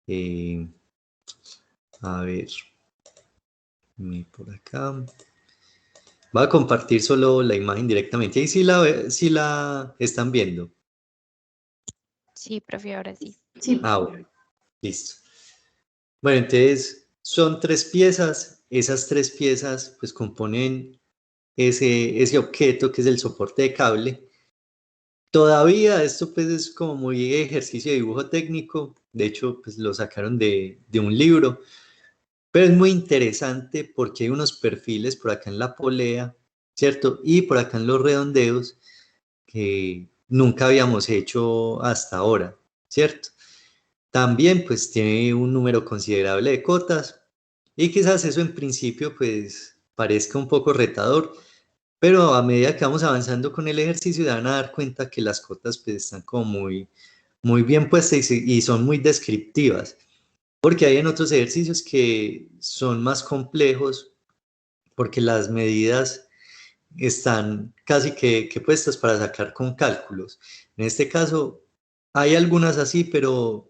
Eh, a ver, por acá. Voy a compartir solo la imagen directamente. Ahí sí la están viendo. Sí, profe, ahora sí. Ah, bueno, listo. Bueno, entonces son tres piezas. Esas tres piezas pues componen ese objeto que es el soporte de cable. Todavía esto pues es como muy ejercicio de dibujo técnico. De hecho, pues lo sacaron de un libro. Pero es muy interesante porque hay unos perfiles por acá en la polea, ¿cierto? Y por acá en los redondeos que nunca habíamos hecho hasta ahora, ¿cierto? También pues tiene un número considerable de cotas y quizás eso en principio pues parezca un poco retador, pero a medida que vamos avanzando con el ejercicio se van a dar cuenta que las cotas pues están como muy bien puestas y son muy descriptivas, porque hay en otros ejercicios que son más complejos porque las medidas están casi que puestas para sacar con cálculos. En este caso, hay algunas así, pero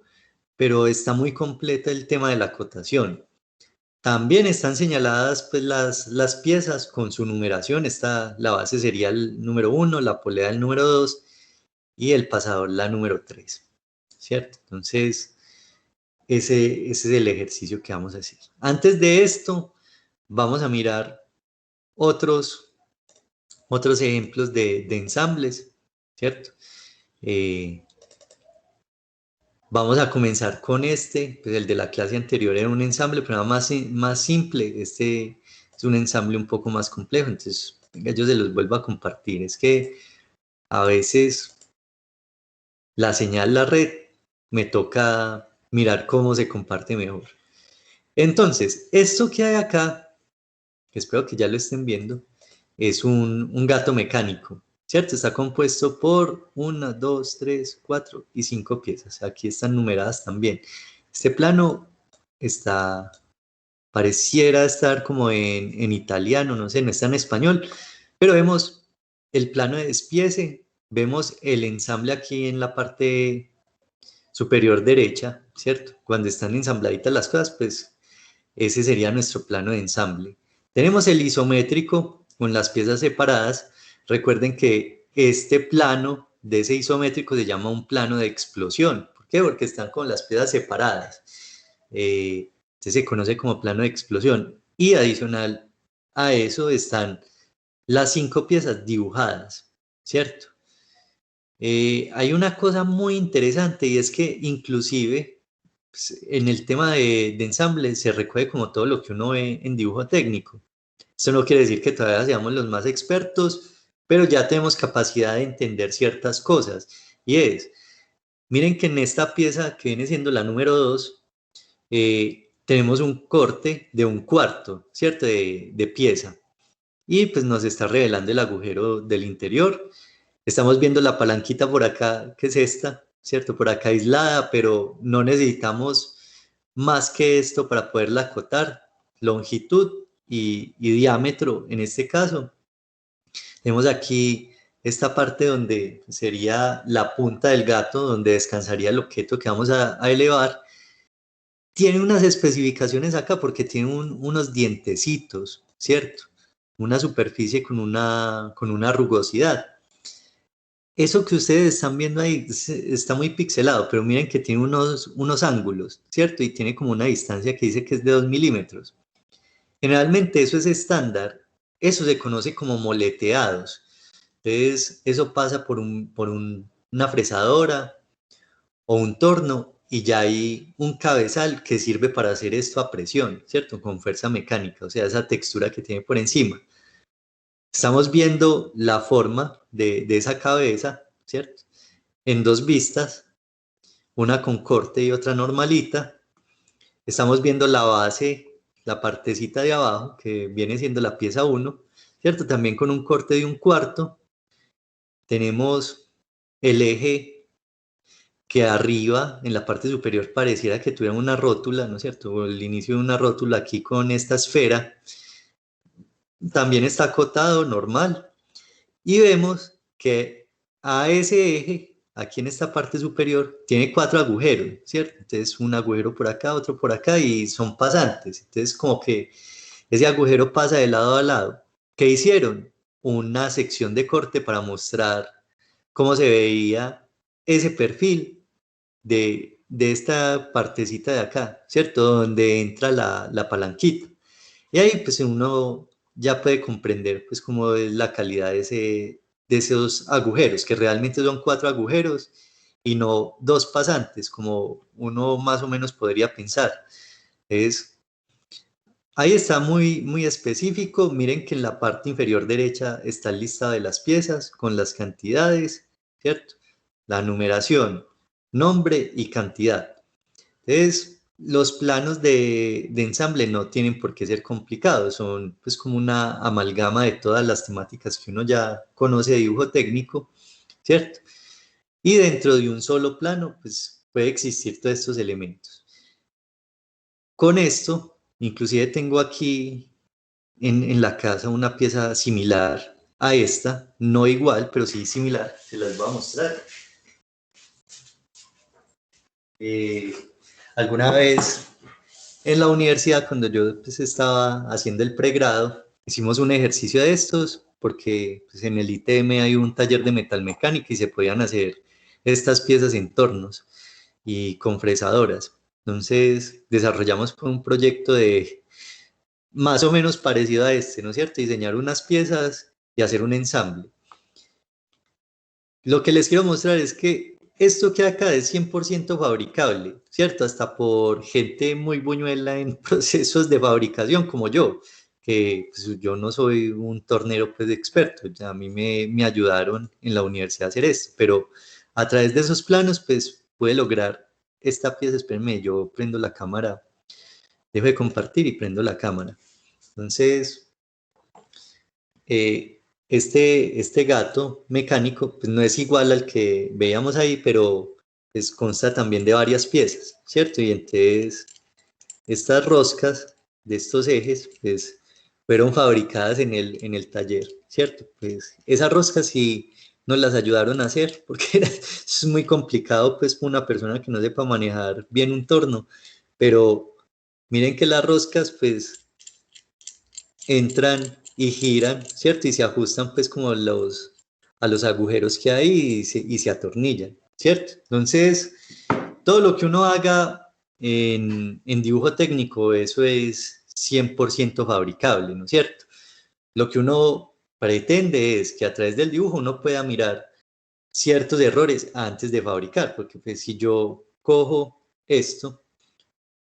está muy completa el tema de la cotación. También están señaladas pues, las piezas con su numeración. La base sería el número 1, la polea el número 2 y el pasador la número 3, ¿cierto? Entonces, ese es el ejercicio que vamos a hacer. Antes de esto, vamos a mirar otros ejemplos de ensambles, ¿cierto? Eh, Vamos a comenzar con este, pues el de la clase anterior era un ensamble, pero nada más simple. Este es un ensamble un poco más complejo, entonces venga, yo se los vuelvo a compartir. Es que a veces la señal, la red, me toca mirar cómo se comparte mejor. Entonces, esto que hay acá, que espero que ya lo estén viendo, es un gato mecánico, ¿cierto? Está compuesto por 1, 2, 3, 4 y 5 piezas. Aquí están numeradas también. Este plano está, pareciera estar como en italiano, no sé, no está en español, pero vemos el plano de despiece, vemos el ensamble aquí en la parte superior derecha, ¿cierto? Cuando están ensambladitas las cosas, pues ese sería nuestro plano de ensamble. Tenemos el isométrico con las piezas separadas. Recuerden que este plano de ese isométrico se llama un plano de explosión. ¿Por qué? Porque están con las piezas separadas. Este se conoce como plano de explosión. Y adicional a eso están las 5 piezas dibujadas, ¿cierto? Hay una cosa muy interesante y es que inclusive pues, en el tema de ensamble se recoge como todo lo que uno ve en dibujo técnico. Esto no quiere decir que todavía seamos los más expertos, pero ya tenemos capacidad de entender ciertas cosas. Y es, miren que en esta pieza que viene siendo la número 2, tenemos un corte de un cuarto, ¿cierto? De pieza. Y pues nos está revelando el agujero del interior. Estamos viendo la palanquita por acá, que es esta, ¿cierto? Por acá aislada, pero no necesitamos más que esto para poderla acotar, longitud y diámetro en este caso. Tenemos aquí esta parte donde sería la punta del gato, donde descansaría el objeto que vamos a elevar. Tiene unas especificaciones acá porque tiene unos dientecitos, ¿cierto? Una superficie con una rugosidad. Eso que ustedes están viendo ahí está muy pixelado, pero miren que tiene unos ángulos, ¿cierto? Y tiene como una distancia que dice que es de 2 milímetros. Generalmente eso es estándar, eso se conoce como moleteados. Entonces, eso pasa una fresadora o un torno y ya hay un cabezal que sirve para hacer esto a presión, ¿cierto? Con fuerza mecánica, o sea, esa textura que tiene por encima. Estamos viendo la forma de esa cabeza, ¿cierto? En dos vistas, una con corte y otra normalita. Estamos viendo la base, la partecita de abajo, que viene siendo la pieza 1, ¿cierto? También con un corte de un cuarto. Tenemos el eje que arriba, en la parte superior, pareciera que tuviera una rótula, ¿no es cierto? O el inicio de una rótula aquí con esta esfera. También está acotado, normal. Y vemos que a ese eje aquí en esta parte superior, tiene 4 agujeros, ¿cierto? Entonces un agujero por acá, otro por acá y son pasantes. Entonces como que ese agujero pasa de lado a lado. ¿Qué hicieron? Una sección de corte para mostrar cómo se veía ese perfil de esta partecita de acá, ¿cierto? Donde entra la palanquita. Y ahí pues uno ya puede comprender pues cómo es la calidad de esos agujeros, que realmente son 4 agujeros y no 2 pasantes, como uno más o menos podría pensar. Es, ahí está muy específico. Miren que en la parte inferior derecha está el listado de las piezas con las cantidades, ¿cierto? La numeración, nombre y cantidad. Entonces, los planos de ensamble no tienen por qué ser complicados, son pues como una amalgama de todas las temáticas que uno ya conoce de dibujo técnico, ¿cierto? Y dentro de un solo plano, pues puede existir todos estos elementos. Con esto, inclusive tengo aquí en la casa una pieza similar a esta, no igual, pero sí similar, se las voy a mostrar. Eh, alguna vez en la universidad, cuando yo pues, estaba haciendo el pregrado, hicimos un ejercicio de estos porque pues, en el ITM hay un taller de metalmecánica y se podían hacer estas piezas en tornos y con fresadoras. Entonces desarrollamos un proyecto de más o menos parecido a este, ¿no es cierto? Diseñar unas piezas y hacer un ensamble. Lo que les quiero mostrar es que esto que acá es 100% fabricable, ¿cierto? Hasta por gente muy buñuela en procesos de fabricación como yo, que pues, yo no soy un tornero pues experto, ya a mí me ayudaron en la universidad a hacer esto, pero a través de esos planos pues pude lograr esta pieza. Espérenme, yo prendo la cámara, dejo de compartir y prendo la cámara. Entonces, este gato mecánico pues no es igual al que veíamos ahí, pero pues consta también de varias piezas, ¿cierto? Y entonces estas roscas de estos ejes pues fueron fabricadas en el taller, ¿cierto? Pues esas roscas sí nos las ayudaron a hacer porque es muy complicado pues para una persona que no sepa manejar bien un torno, pero miren que las roscas pues entran y giran, ¿cierto? Y se ajustan pues como a los agujeros que hay y se atornillan, ¿cierto? Entonces, todo lo que uno haga en dibujo técnico, eso es 100% fabricable, ¿no es cierto? Lo que uno pretende es que a través del dibujo uno pueda mirar ciertos errores antes de fabricar, porque pues si yo cojo esto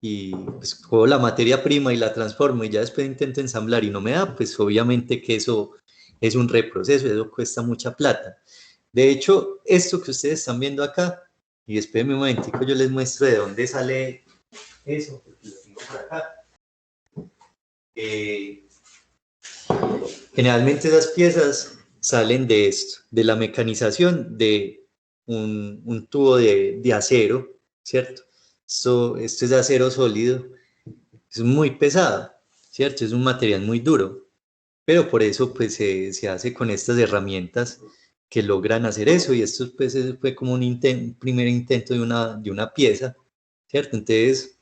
y pues cojo la materia prima y la transformo y ya después intento ensamblar y no me da, pues obviamente que eso es un reproceso, eso cuesta mucha plata. De hecho, esto que ustedes están viendo acá, y espérenme un momentico, yo les muestro de dónde sale eso, porque lo tengo por acá. Eh, Generalmente esas piezas salen de esto, de la mecanización de un tubo de acero, ¿cierto? Esto es de acero sólido, es muy pesado, ¿cierto? Es un material muy duro, pero por eso pues se hace con estas herramientas que logran hacer eso y esto pues fue como un primer intento de una pieza, ¿cierto? Entonces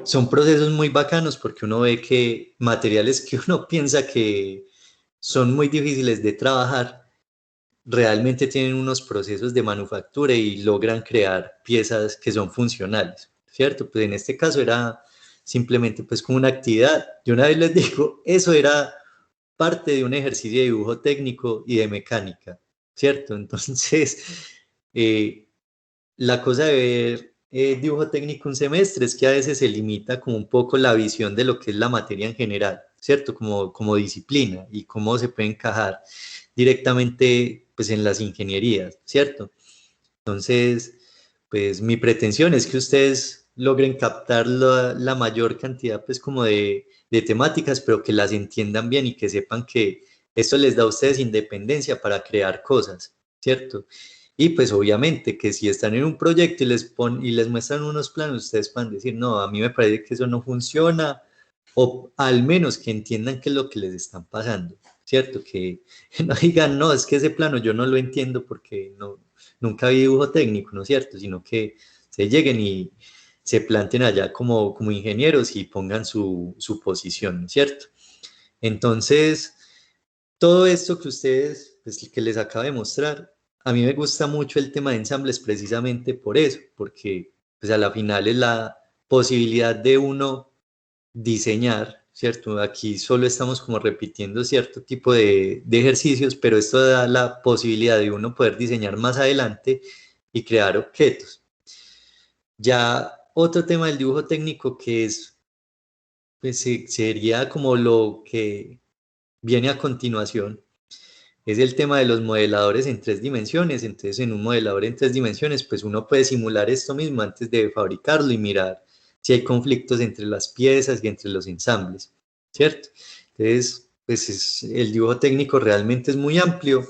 son procesos muy bacanos porque uno ve que materiales que uno piensa que son muy difíciles de trabajar, realmente tienen unos procesos de manufactura y logran crear piezas que son funcionales, ¿cierto? Pues en este caso era simplemente pues como una actividad. De una vez les digo, eso era parte de un ejercicio de dibujo técnico y de mecánica, ¿cierto? Entonces, eh, la cosa de ver dibujo técnico un semestre es que a veces se limita como un poco la visión de lo que es la materia en general, ¿cierto? Como disciplina y cómo se puede encajar directamente pues en las ingenierías, ¿cierto? Entonces, pues mi pretensión es que ustedes logren captar la mayor cantidad pues como de temáticas, pero que las entiendan bien y que sepan que esto les da a ustedes independencia para crear cosas, ¿cierto? Y pues obviamente que si están en un proyecto y les muestran unos planos, ustedes pueden decir, no, a mí me parece que eso no funciona, o al menos que entiendan qué es lo que les están pasando, ¿cierto? Que no digan, no, es que ese plano yo no lo entiendo porque no, nunca vi dibujo técnico, ¿no es cierto? Sino que se lleguen y se planten allá como ingenieros y pongan su posición, ¿no es cierto? Entonces, todo esto que ustedes, pues, que les acabo de mostrar, a mí me gusta mucho el tema de ensambles precisamente por eso, porque pues a la final es la posibilidad de uno diseñar, ¿cierto? Aquí solo estamos como repitiendo cierto tipo de ejercicios, pero esto da la posibilidad de uno poder diseñar más adelante y crear objetos. Ya otro tema del dibujo técnico que es, pues sería como lo que viene a continuación, es el tema de los modeladores en 3 dimensiones. Entonces, en un modelador en 3 dimensiones, pues uno puede simular esto mismo antes de fabricarlo y mirar si hay conflictos entre las piezas y entre los ensambles, ¿cierto? Entonces, pues el dibujo técnico realmente es muy amplio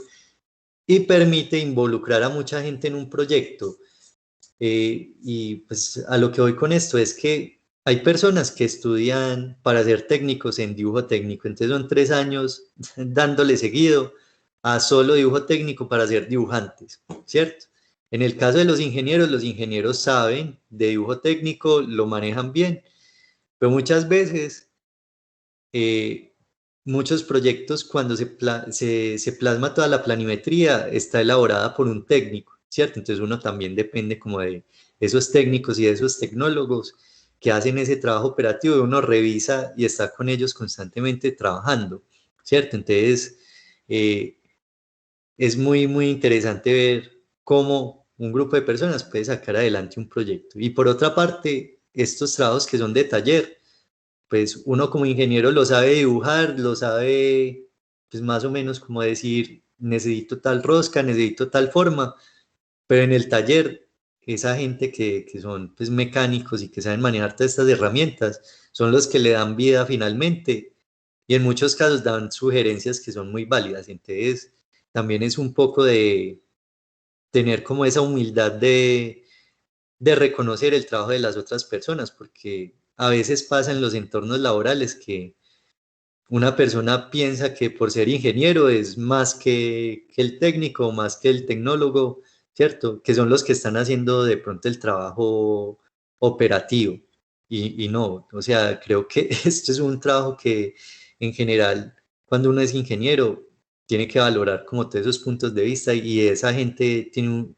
y permite involucrar a mucha gente en un proyecto. Y pues a lo que voy con esto es que hay personas que estudian para ser técnicos en dibujo técnico, entonces son 3 años dándole seguido a solo dibujo técnico para ser dibujantes, ¿cierto? En el caso de los ingenieros saben de dibujo técnico, lo manejan bien, pero muchas veces eh, muchos proyectos cuando se plasma toda la planimetría está elaborada por un técnico, ¿cierto? Entonces uno también depende como de esos técnicos y de esos tecnólogos que hacen ese trabajo operativo y uno revisa y está con ellos constantemente trabajando, ¿cierto? Entonces eh, es muy, muy interesante ver cómo un grupo de personas puede sacar adelante un proyecto. Y por otra parte, estos trabajos que son de taller, pues uno como ingeniero lo sabe dibujar, lo sabe, pues más o menos como decir, necesito tal rosca, necesito tal forma, pero en el taller, esa gente que son pues mecánicos y que saben manejar todas estas herramientas, son los que le dan vida finalmente y en muchos casos dan sugerencias que son muy válidas. Entonces, también es un poco de tener como esa humildad de reconocer el trabajo de las otras personas, porque a veces pasa en los entornos laborales que una persona piensa que por ser ingeniero es más que el técnico, más que el tecnólogo, ¿cierto? Que son los que están haciendo de pronto el trabajo operativo. Y no, o sea, creo que esto es un trabajo que en general, cuando uno es ingeniero, tiene que valorar como todos esos puntos de vista y esa gente tiene un,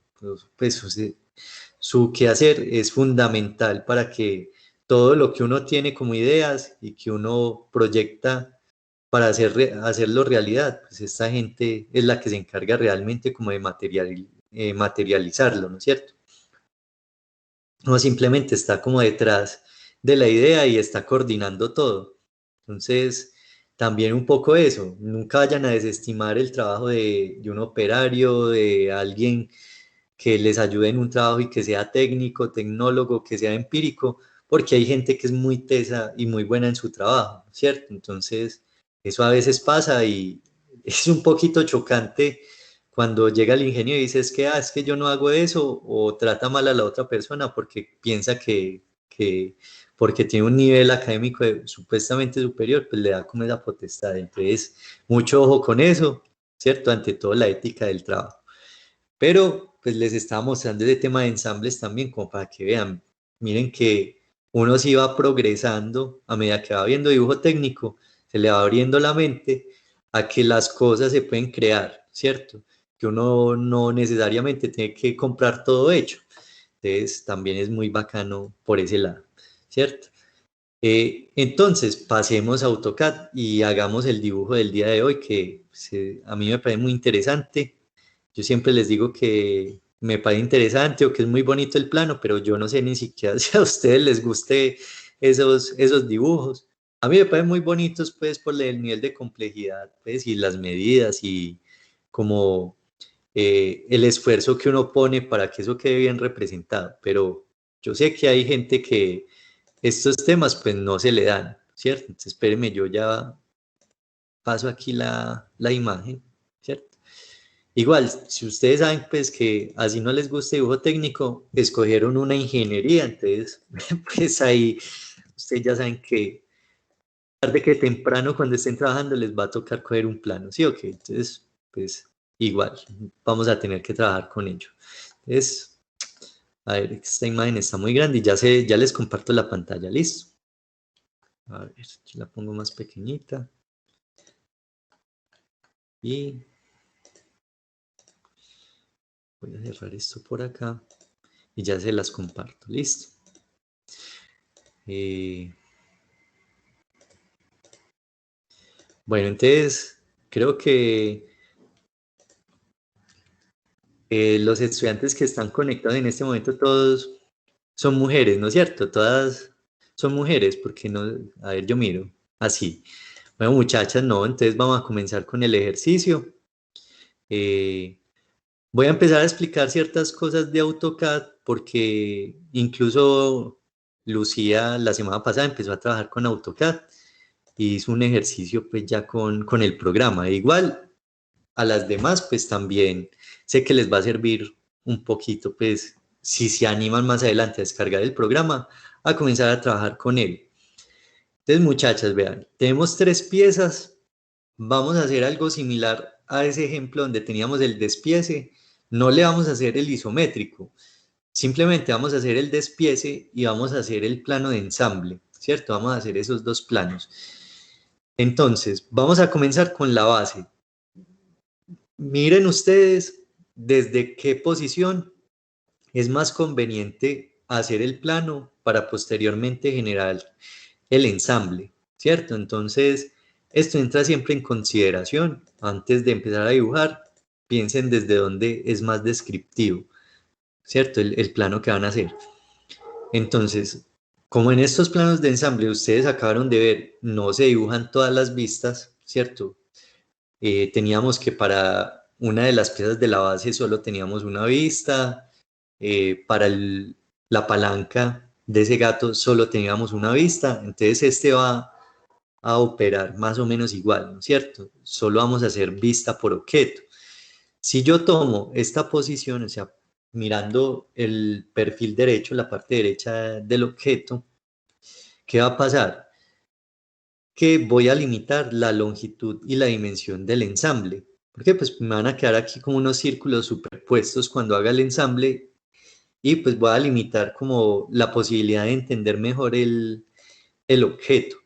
pues, o sea, su quehacer es fundamental para que todo lo que uno tiene como ideas y que uno proyecta para hacerlo realidad, pues esta gente es la que se encarga realmente como de materializarlo, ¿no es cierto? No simplemente está como detrás de la idea y está coordinando todo. Entonces, también un poco eso, nunca vayan a desestimar el trabajo de un operario, de alguien que les ayude en un trabajo y que sea técnico, tecnólogo, que sea empírico, porque hay gente que es muy tesa y muy buena en su trabajo, ¿cierto? Entonces, eso a veces pasa y es un poquito chocante cuando llega el ingeniero y dice, es que yo no hago eso, o trata mal a la otra persona porque piensa que porque tiene un nivel académico supuestamente superior, pues le da como esa potestad. Entonces, mucho ojo con eso, ¿cierto? Ante todo, la ética del trabajo. Pero pues les estaba mostrando ese tema de ensambles también como para que vean, miren que uno sí va progresando a medida que va viendo dibujo técnico, se le va abriendo la mente a que las cosas se pueden crear, ¿cierto? Que uno no necesariamente tiene que comprar todo hecho. Entonces también es muy bacano por ese lado, ¿cierto? Entonces pasemos a AutoCAD y hagamos el dibujo del día de hoy que pues, a mí me parece muy interesante. Yo siempre les digo que me parece interesante o que es muy bonito el plano, pero yo no sé ni siquiera si a ustedes les guste esos dibujos. A mí me parecen muy bonitos, pues, por el nivel de complejidad, pues, y las medidas y como el esfuerzo que uno pone para que eso quede bien representado. Pero yo sé que hay gente que estos temas, pues, no se le dan, ¿cierto? Entonces, espérenme, yo ya paso aquí la imagen, ¿cierto? Igual, si ustedes saben pues que así no les gusta dibujo técnico, escogieron una ingeniería, entonces pues ahí ustedes ya saben que tarde que temprano cuando estén trabajando les va a tocar coger un plano, ¿sí o qué? Entonces, pues igual, vamos a tener que trabajar con ello. Entonces, a ver, esta imagen está muy grande y ya les comparto la pantalla, ¿listo? A ver, aquí la pongo más pequeñita. Y voy a cerrar esto por acá y ya se las comparto, ¿listo? Bueno, entonces creo que los estudiantes que están conectados en este momento todos son mujeres, ¿no es cierto? Todas son mujeres, porque no, a ver, yo miro, así. Bueno, muchachas, no, entonces vamos a comenzar con el ejercicio. Eh, Voy a empezar a explicar ciertas cosas de AutoCAD porque incluso Lucía la semana pasada empezó a trabajar con AutoCAD y hizo un ejercicio pues ya con el programa. Igual a las demás pues también sé que les va a servir un poquito pues si se animan más adelante a descargar el programa, a comenzar a trabajar con él. Entonces muchachas, vean, tenemos 3 piezas. Vamos a hacer algo similar a ese ejemplo donde teníamos el despiece. No le vamos a hacer el isométrico, simplemente vamos a hacer el despiece y vamos a hacer el plano de ensamble, ¿cierto? Vamos a hacer esos 2 planos. Entonces, vamos a comenzar con la base. Miren ustedes desde qué posición es más conveniente hacer el plano para posteriormente generar el ensamble, ¿cierto? Entonces, esto entra siempre en consideración. Antes de empezar a dibujar, piensen desde dónde es más descriptivo, ¿cierto? El plano que van a hacer. Entonces, como en estos planos de ensamble ustedes acabaron de ver, no se dibujan todas las vistas, ¿cierto? Teníamos que para una de las piezas de la base solo teníamos una vista, para la palanca de ese gato solo teníamos una vista, entonces este va a operar más o menos igual, ¿no es cierto? Solo vamos a hacer vista por objeto. Si yo tomo esta posición, o sea, mirando el perfil derecho, la parte derecha del objeto, ¿qué va a pasar? Que voy a limitar la longitud y la dimensión del ensamble. Porque pues me van a quedar aquí como unos círculos superpuestos cuando haga el ensamble y pues voy a limitar como la posibilidad de entender mejor el objeto.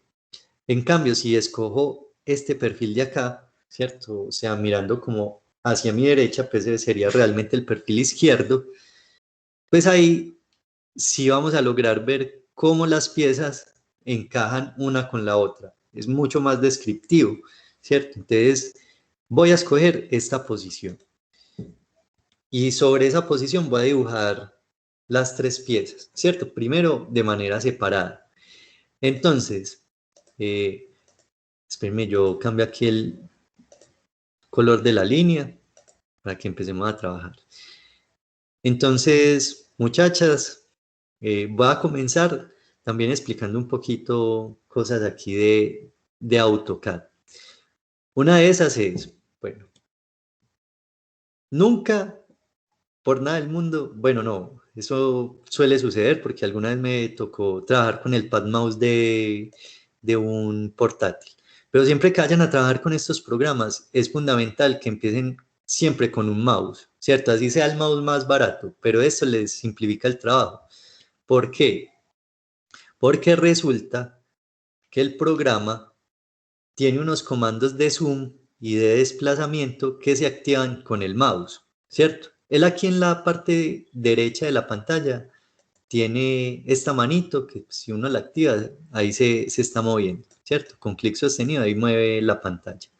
En cambio, si escojo este perfil de acá, ¿cierto? O sea, mirando como hacia mi derecha, pues ese sería realmente el perfil izquierdo, pues ahí sí vamos a lograr ver cómo las piezas encajan una con la otra. Es mucho más descriptivo, ¿cierto? Entonces, voy a escoger esta posición. Y sobre esa posición voy a dibujar las 3 piezas, ¿cierto? Primero de manera separada. Entonces, espérenme, yo cambio aquí el color de la línea para que empecemos a trabajar. Entonces, muchachas, voy a comenzar también explicando un poquito cosas aquí de AutoCAD. Una de esas es, bueno, nunca por nada del mundo, bueno, no, eso suele suceder porque alguna vez me tocó trabajar con el pad mouse de un portátil. Pero siempre que vayan a trabajar con estos programas, es fundamental que empiecen siempre con un mouse, ¿cierto? Así sea el mouse más barato, pero esto les simplifica el trabajo. ¿Por qué? Porque resulta que el programa tiene unos comandos de zoom y de desplazamiento que se activan con el mouse, ¿cierto? Él aquí en la parte derecha de la pantalla tiene esta manito que si uno la activa, ahí se está moviendo, ¿cierto? Con clic sostenido ahí mueve la pantalla.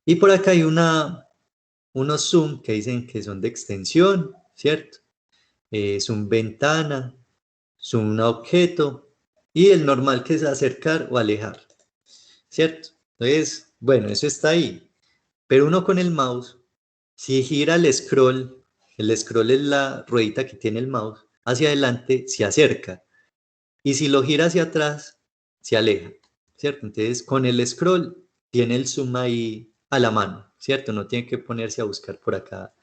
Y por acá hay unos zoom que dicen que son de extensión, ¿cierto? Zoom ventana, zoom a objeto y el normal que es acercar o alejar, ¿cierto? Entonces, bueno, eso está ahí. Pero uno con el mouse, si gira el scroll es la ruedita que tiene el mouse, hacia adelante se acerca. Y si lo gira hacia atrás, se aleja, ¿cierto? Entonces, con el scroll tiene el zoom ahí a la mano, ¿cierto? No tiene que ponerse a buscar por acá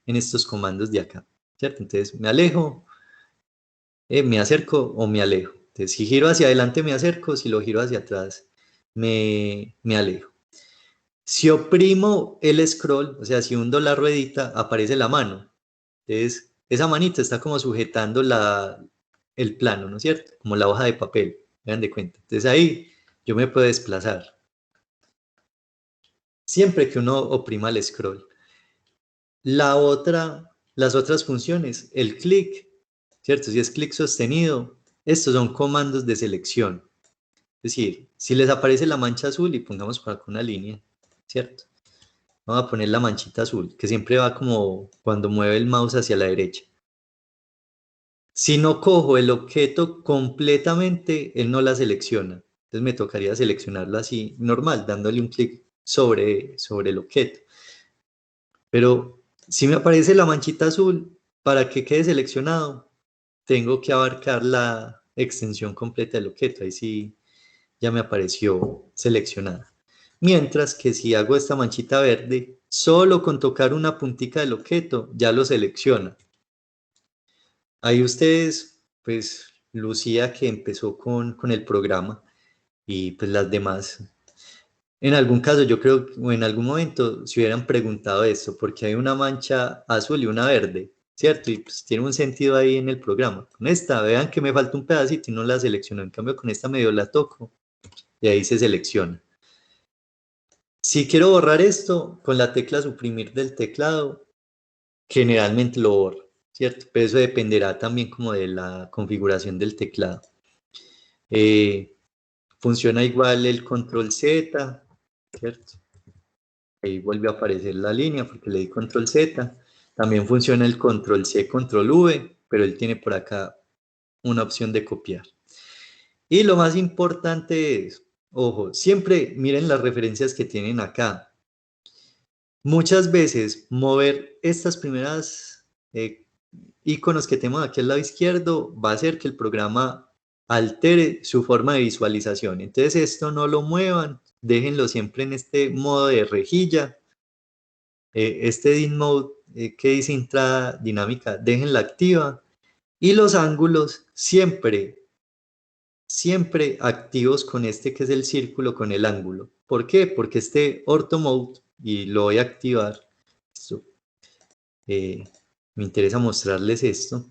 en estos comandos de acá, ¿cierto? Entonces, me alejo, me acerco o me alejo. Entonces, si giro hacia adelante me acerco, si lo giro hacia atrás me alejo. Si oprimo el scroll, o sea, si hundo la ruedita, aparece la mano. Entonces, esa manita está como sujetando el plano, ¿no es cierto? Como la hoja de papel, vean de cuenta. Entonces ahí yo me puedo desplazar. Siempre que uno oprima el scroll. Las otras funciones, el clic, ¿cierto? Si es clic sostenido, estos son comandos de selección. Es decir, si les aparece la mancha azul y pongamos por acá una línea, ¿cierto? Vamos a poner la manchita azul, que siempre va como cuando mueve el mouse hacia la derecha. Si no cojo el objeto completamente, él no la selecciona. Entonces me tocaría seleccionarlo así, normal, dándole un clic sobre el objeto. Pero si me aparece la manchita azul, para que quede seleccionado, tengo que abarcar la extensión completa del objeto. Ahí sí ya me apareció seleccionada. Mientras que si hago esta manchita verde, solo con tocar una puntica del objeto ya lo selecciona. Ahí ustedes, pues Lucía que empezó con el programa y pues las demás, en algún caso yo creo o en algún momento se hubieran preguntado esto, porque hay una mancha azul y una verde, ¿cierto? Y pues tiene un sentido ahí en el programa. Con esta, vean que me falta un pedacito y no la selecciono, en cambio con esta medio la toco y ahí se selecciona. Si quiero borrar esto, con la tecla suprimir del teclado, generalmente lo borro, ¿cierto? Pero eso dependerá también como de la configuración del teclado. Funciona igual el control Z, ¿cierto? Ahí vuelve a aparecer la línea porque le di control Z. También funciona el control C, control V, pero él tiene por acá una opción de copiar. Y lo más importante es, ojo, siempre miren las referencias que tienen acá. Muchas veces mover estas primeras iconos que tenemos aquí al lado izquierdo va a hacer que el programa altere su forma de visualización. Entonces esto no lo muevan, déjenlo siempre en este modo de rejilla. Este Edit Mode que dice entrada dinámica, déjenla activa. Y los ángulos siempre, siempre activos con este que es el círculo con el ángulo. ¿Por qué? Porque este Ortho Mode, y lo voy a activar, esto, me interesa mostrarles esto,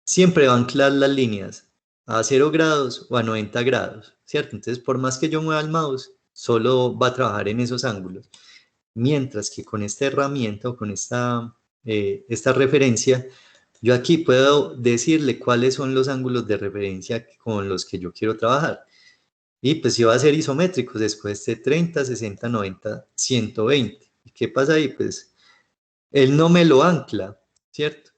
siempre va a anclar las líneas a 0 grados o a 90 grados, ¿cierto? Entonces, por más que yo mueva el mouse, solo va a trabajar en esos ángulos. Mientras que con esta herramienta o con esta referencia, yo aquí puedo decirle cuáles son los ángulos de referencia con los que yo quiero trabajar. Y pues si va a ser isométricos, después de 30, 60, 90, 120. ¿Y qué pasa ahí? Pues él no me lo ancla, ¿cierto?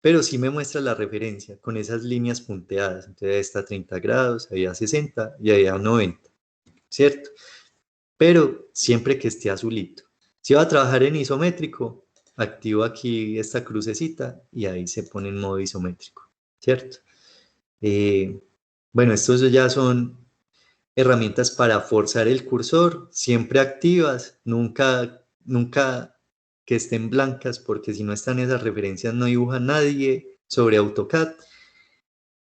Pero sí me muestra la referencia con esas líneas punteadas. Entonces ahí está a 30 grados, ahí a 60 y ahí a 90, ¿cierto? Pero siempre que esté azulito. Si va a trabajar en isométrico, activo aquí esta crucecita y ahí se pone en modo isométrico, ¿cierto? Bueno, estos ya son herramientas para forzar el cursor, siempre activas, nunca que estén blancas, porque si no están esas referencias no dibuja nadie sobre AutoCAD.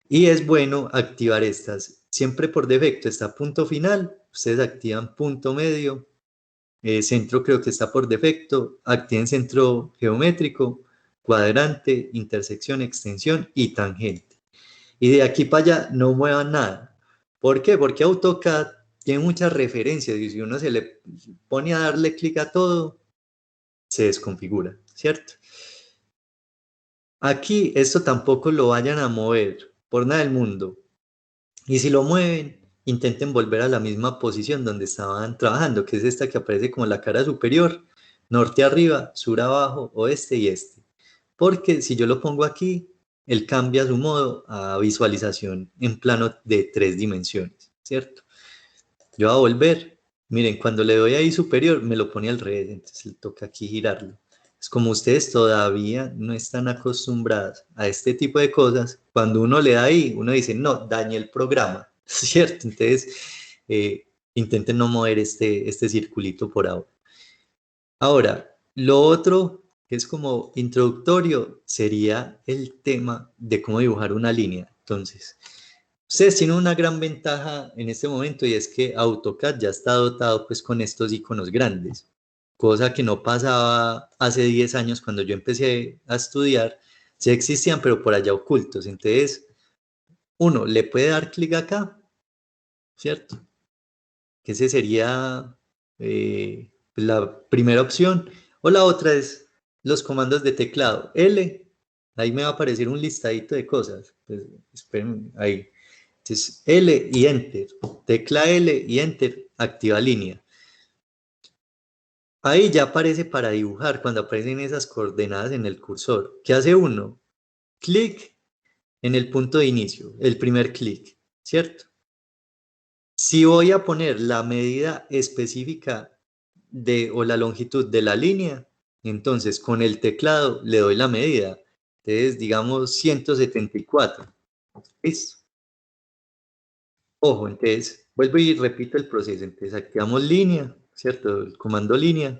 Y es bueno activar estas. Siempre por defecto está punto final, ustedes activan punto medio, centro creo que está por defecto, activen centro geométrico, cuadrante, intersección, extensión y tangente. Y de aquí para allá no muevan nada. ¿Por qué? Porque AutoCAD tiene muchas referencias y si uno se le pone a darle clic a todo, se desconfigura, ¿cierto? Aquí esto tampoco lo vayan a mover por nada del mundo. Y si lo mueven, intenten volver a la misma posición donde estaban trabajando, que es esta que aparece como la cara superior, norte arriba, sur abajo, oeste y este. Porque si yo lo pongo aquí, él cambia su modo a visualización en plano de 3 dimensiones, ¿cierto? Yo voy a volver, miren, cuando le doy ahí superior, me lo pone al revés, entonces le toca aquí girarlo. Es como ustedes todavía no están acostumbrados a este tipo de cosas, cuando uno le da ahí, uno dice, no, dañe el programa, ¿cierto? Entonces, intenten no mover este circulito por ahora. Ahora, lo otro que es como introductorio sería el tema de cómo dibujar una línea. Entonces, Ustedes tienen una gran ventaja en este momento y es que AutoCAD ya está dotado pues con estos iconos grandes, cosa que no pasaba hace 10 años cuando yo empecé a estudiar. Sí existían, pero por allá ocultos. Entonces, uno le puede dar clic acá, ¿cierto? Que ese sería la primera opción. O la otra es los comandos de teclado. L, ahí me va a aparecer un listadito de cosas. Pues, esperen, ahí. Entonces, L y Enter. Tecla L y Enter, activa línea. Ahí ya aparece para dibujar cuando aparecen esas coordenadas en el cursor. ¿Qué hace uno? Clic en el punto de inicio, el primer clic, ¿cierto? Si voy a poner la medida específica o la longitud de la línea, entonces con el teclado le doy la medida. Entonces, digamos 174. Listo. Ojo, entonces vuelvo y repito el proceso. Entonces activamos línea, ¿cierto? El comando línea.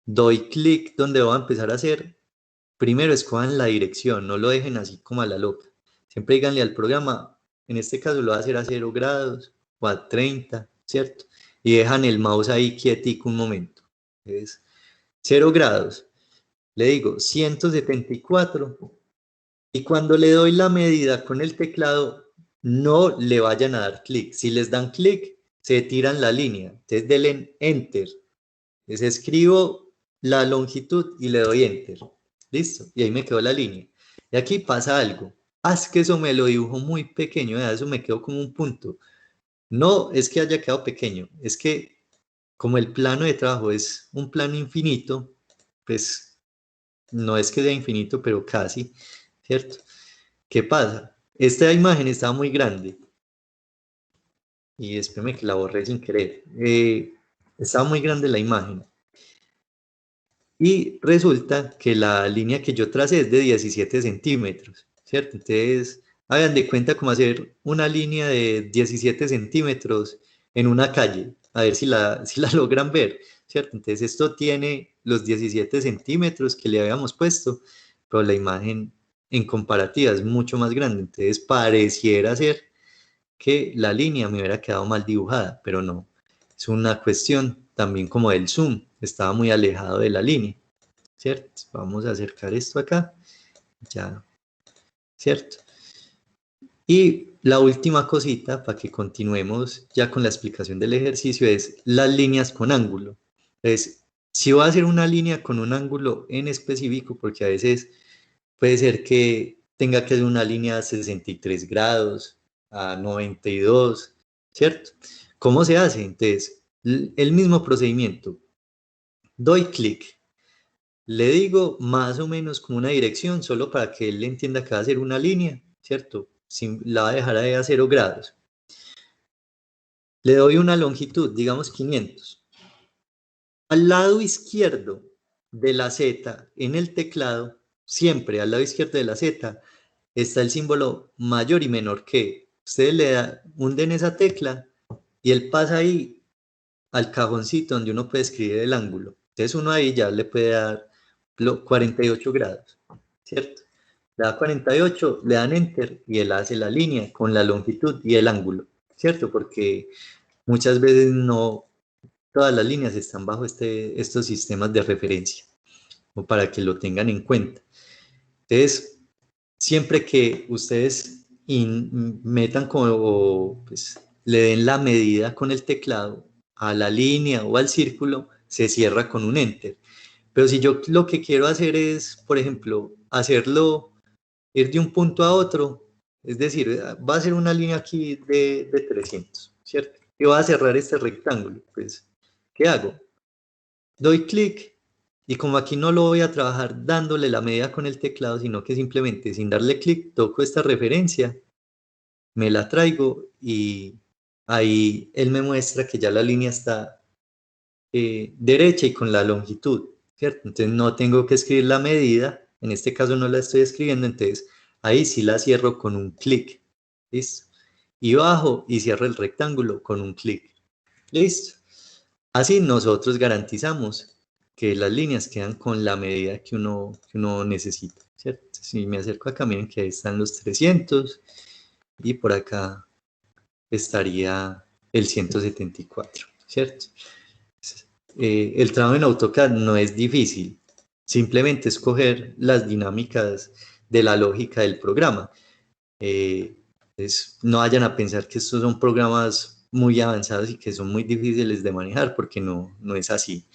Doy clic donde voy a empezar a hacer. Primero escojan la dirección, no lo dejen así como a la loca. Siempre díganle al programa, en este caso lo va a hacer a 0 grados o a 30, ¿cierto? Y dejan el mouse ahí quietico un momento. Entonces, 0 grados. Le digo 174 y cuando le doy la medida con el teclado, no le vayan a dar clic. Si les dan clic, se tiran la línea. Entonces denle Enter. Les escribo la longitud y le doy Enter. Listo. Y ahí me quedó la línea. Y aquí pasa algo. Es que eso me lo dibujo muy pequeño. Eso me quedó como un punto. No es que haya quedado pequeño. Es que como el plano de trabajo es un plano infinito, pues no es que sea infinito, pero casi, ¿cierto? ¿Qué pasa? Esta imagen estaba muy grande y espérame que la borré sin querer. Estaba muy grande la imagen y resulta que la línea que yo tracé es de 17 centímetros, ¿cierto? Entonces, hagan de cuenta cómo hacer una línea de 17 centímetros en una calle, a ver si si la logran ver, ¿cierto? Entonces, esto tiene los 17 centímetros que le habíamos puesto, pero la imagen en comparativa es mucho más grande, entonces pareciera ser que la línea me hubiera quedado mal dibujada, pero no. Es una cuestión también como del zoom, estaba muy alejado de la línea, ¿cierto? Vamos a acercar esto acá, ya, ¿cierto? Y la última cosita, para que continuemos ya con la explicación del ejercicio, es las líneas con ángulo. Entonces, si voy a hacer una línea con un ángulo en específico, porque a veces puede ser que tenga que hacer una línea a 63 grados, a 92, ¿cierto? ¿Cómo se hace? Entonces, el mismo procedimiento. Doy clic, le digo más o menos como una dirección, solo para que él entienda que va a ser una línea, ¿cierto? La va a dejar ahí a 0 grados. Le doy una longitud, digamos 500. Al lado izquierdo de la Z en el teclado, siempre al lado izquierdo de la Z, está el símbolo mayor y menor que. Ustedes hunden esa tecla y él pasa ahí al cajoncito donde uno puede escribir el ángulo. Entonces uno ahí ya le puede dar 48 grados, ¿cierto? Le da 48, le dan Enter y él hace la línea con la longitud y el ángulo, ¿cierto? Porque muchas veces no todas las líneas están bajo estos sistemas de referencia, o para que lo tengan en cuenta. Entonces, siempre que ustedes metan como, pues, le den la medida con el teclado a la línea o al círculo, se cierra con un Enter. Pero si yo lo que quiero hacer es, por ejemplo, hacerlo, ir de un punto a otro, es decir, va a ser una línea aquí de 300, ¿cierto? Y voy a cerrar este rectángulo, pues, ¿qué hago? Doy clic y como aquí no lo voy a trabajar dándole la medida con el teclado, sino que simplemente sin darle clic toco esta referencia, me la traigo y ahí él me muestra que ya la línea está derecha y con la longitud, ¿cierto? Entonces no tengo que escribir la medida, en este caso no la estoy escribiendo, entonces ahí sí la cierro con un clic, ¿listo? Y bajo y cierro el rectángulo con un clic, ¿listo? Así nosotros garantizamos que las líneas quedan con la medida que uno necesita, ¿cierto? Si me acerco acá, miren que ahí están los 300 y por acá estaría el 174, ¿cierto? El trabajo en AutoCAD no es difícil, simplemente escoger las dinámicas de la lógica del programa. No vayan a pensar que estos son programas muy avanzados y que son muy difíciles de manejar, porque no es así.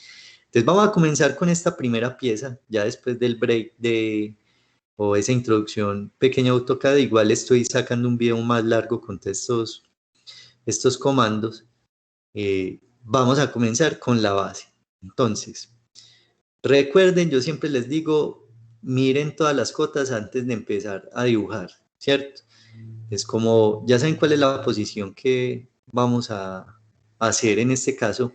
Entonces vamos a comenzar con esta primera pieza, ya después del break o esa introducción pequeña a AutoCAD. Igual estoy sacando un video más largo con estos comandos. Vamos a comenzar con la base. Entonces, recuerden, yo siempre les digo, miren todas las cotas antes de empezar a dibujar, ¿cierto? Es como, ya saben cuál es la posición que vamos a hacer en este caso.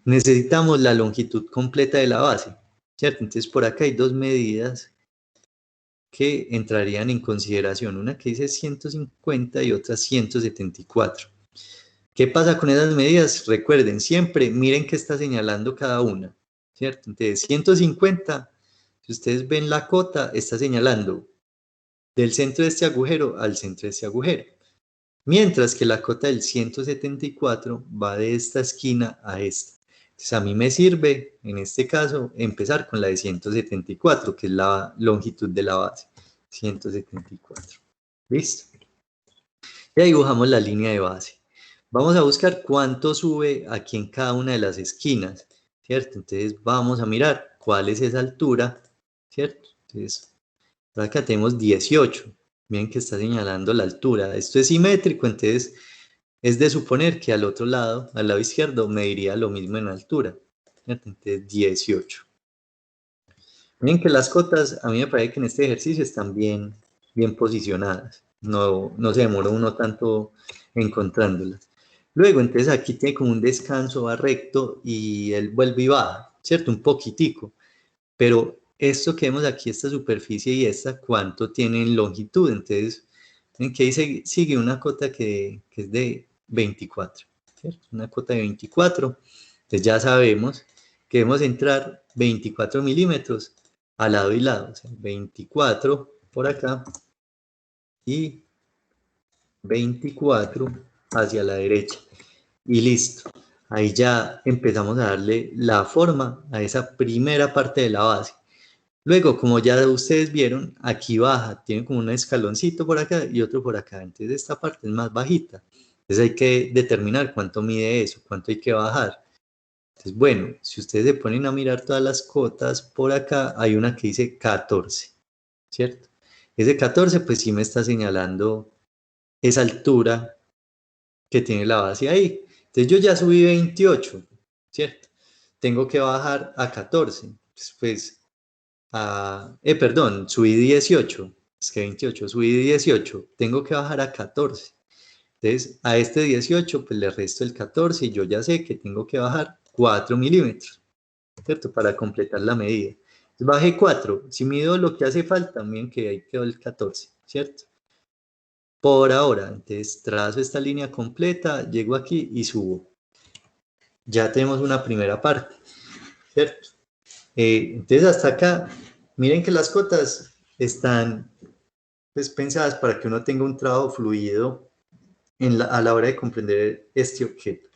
Necesitamos la longitud completa de la base, ¿cierto? Entonces por acá hay dos medidas que entrarían en consideración, una que dice 150 y otra 174. ¿Qué pasa con esas medidas? Recuerden, siempre miren qué está señalando cada una, ¿cierto? Entonces 150, si ustedes ven la cota, está señalando del centro de este agujero al centro de este agujero. Mientras que la cota del 174 va de esta esquina a esta. Entonces a mí me sirve, en este caso, empezar con la de 174, que es la longitud de la base. 174. ¿Listo? Ya dibujamos la línea de base. Vamos a buscar cuánto sube aquí en cada una de las esquinas, ¿cierto? Entonces vamos a mirar cuál es esa altura, ¿cierto? Entonces, por acá tenemos 18. Miren que está señalando la altura. Esto es simétrico, entonces es de suponer que al otro lado, al lado izquierdo, mediría lo mismo en altura. ¿Cierto? Entonces 18. Miren que las cotas, a mí me parece que en este ejercicio están bien posicionadas. No se demora uno tanto encontrándolas. Luego, entonces aquí tiene como un descanso, va recto y él vuelve y baja, ¿cierto? Un poquitico. Pero esto que vemos aquí, esta superficie y esta, ¿cuánto tiene en longitud? Entonces, en que dice, sigue una cota que es de 24, ¿cierto? Una cota de 24. Entonces ya sabemos que debemos entrar 24 milímetros a lado y lado. O sea, 24 por acá y 24 hacia la derecha. Y listo. Ahí ya empezamos a darle la forma a esa primera parte de la base. Luego, como ya ustedes vieron, aquí baja, tiene como un escaloncito por acá y otro por acá. Entonces esta parte es más bajita. Entonces hay que determinar cuánto mide eso, cuánto hay que bajar. Entonces, bueno, si ustedes se ponen a mirar todas las cotas, por acá hay una que dice 14, ¿cierto? Ese 14 pues sí me está señalando esa altura que tiene la base ahí. Entonces yo ya subí 28, ¿cierto? Tengo que bajar a 14. Pues perdón, subí 18, es que 28, subí 18, tengo que bajar a 14. Entonces, a este 18, pues le resto el 14 y yo ya sé que tengo que bajar 4 milímetros, ¿cierto? Para completar la medida. Entonces, bajé 4, si mido lo que hace falta, también que ahí quedó el 14, ¿cierto? Por ahora, entonces trazo esta línea completa, llego aquí y subo. Ya tenemos una primera parte, ¿cierto? Entonces hasta acá, miren que las cotas están pues, pensadas para que uno tenga un trabajo fluido a la hora de comprender este objeto.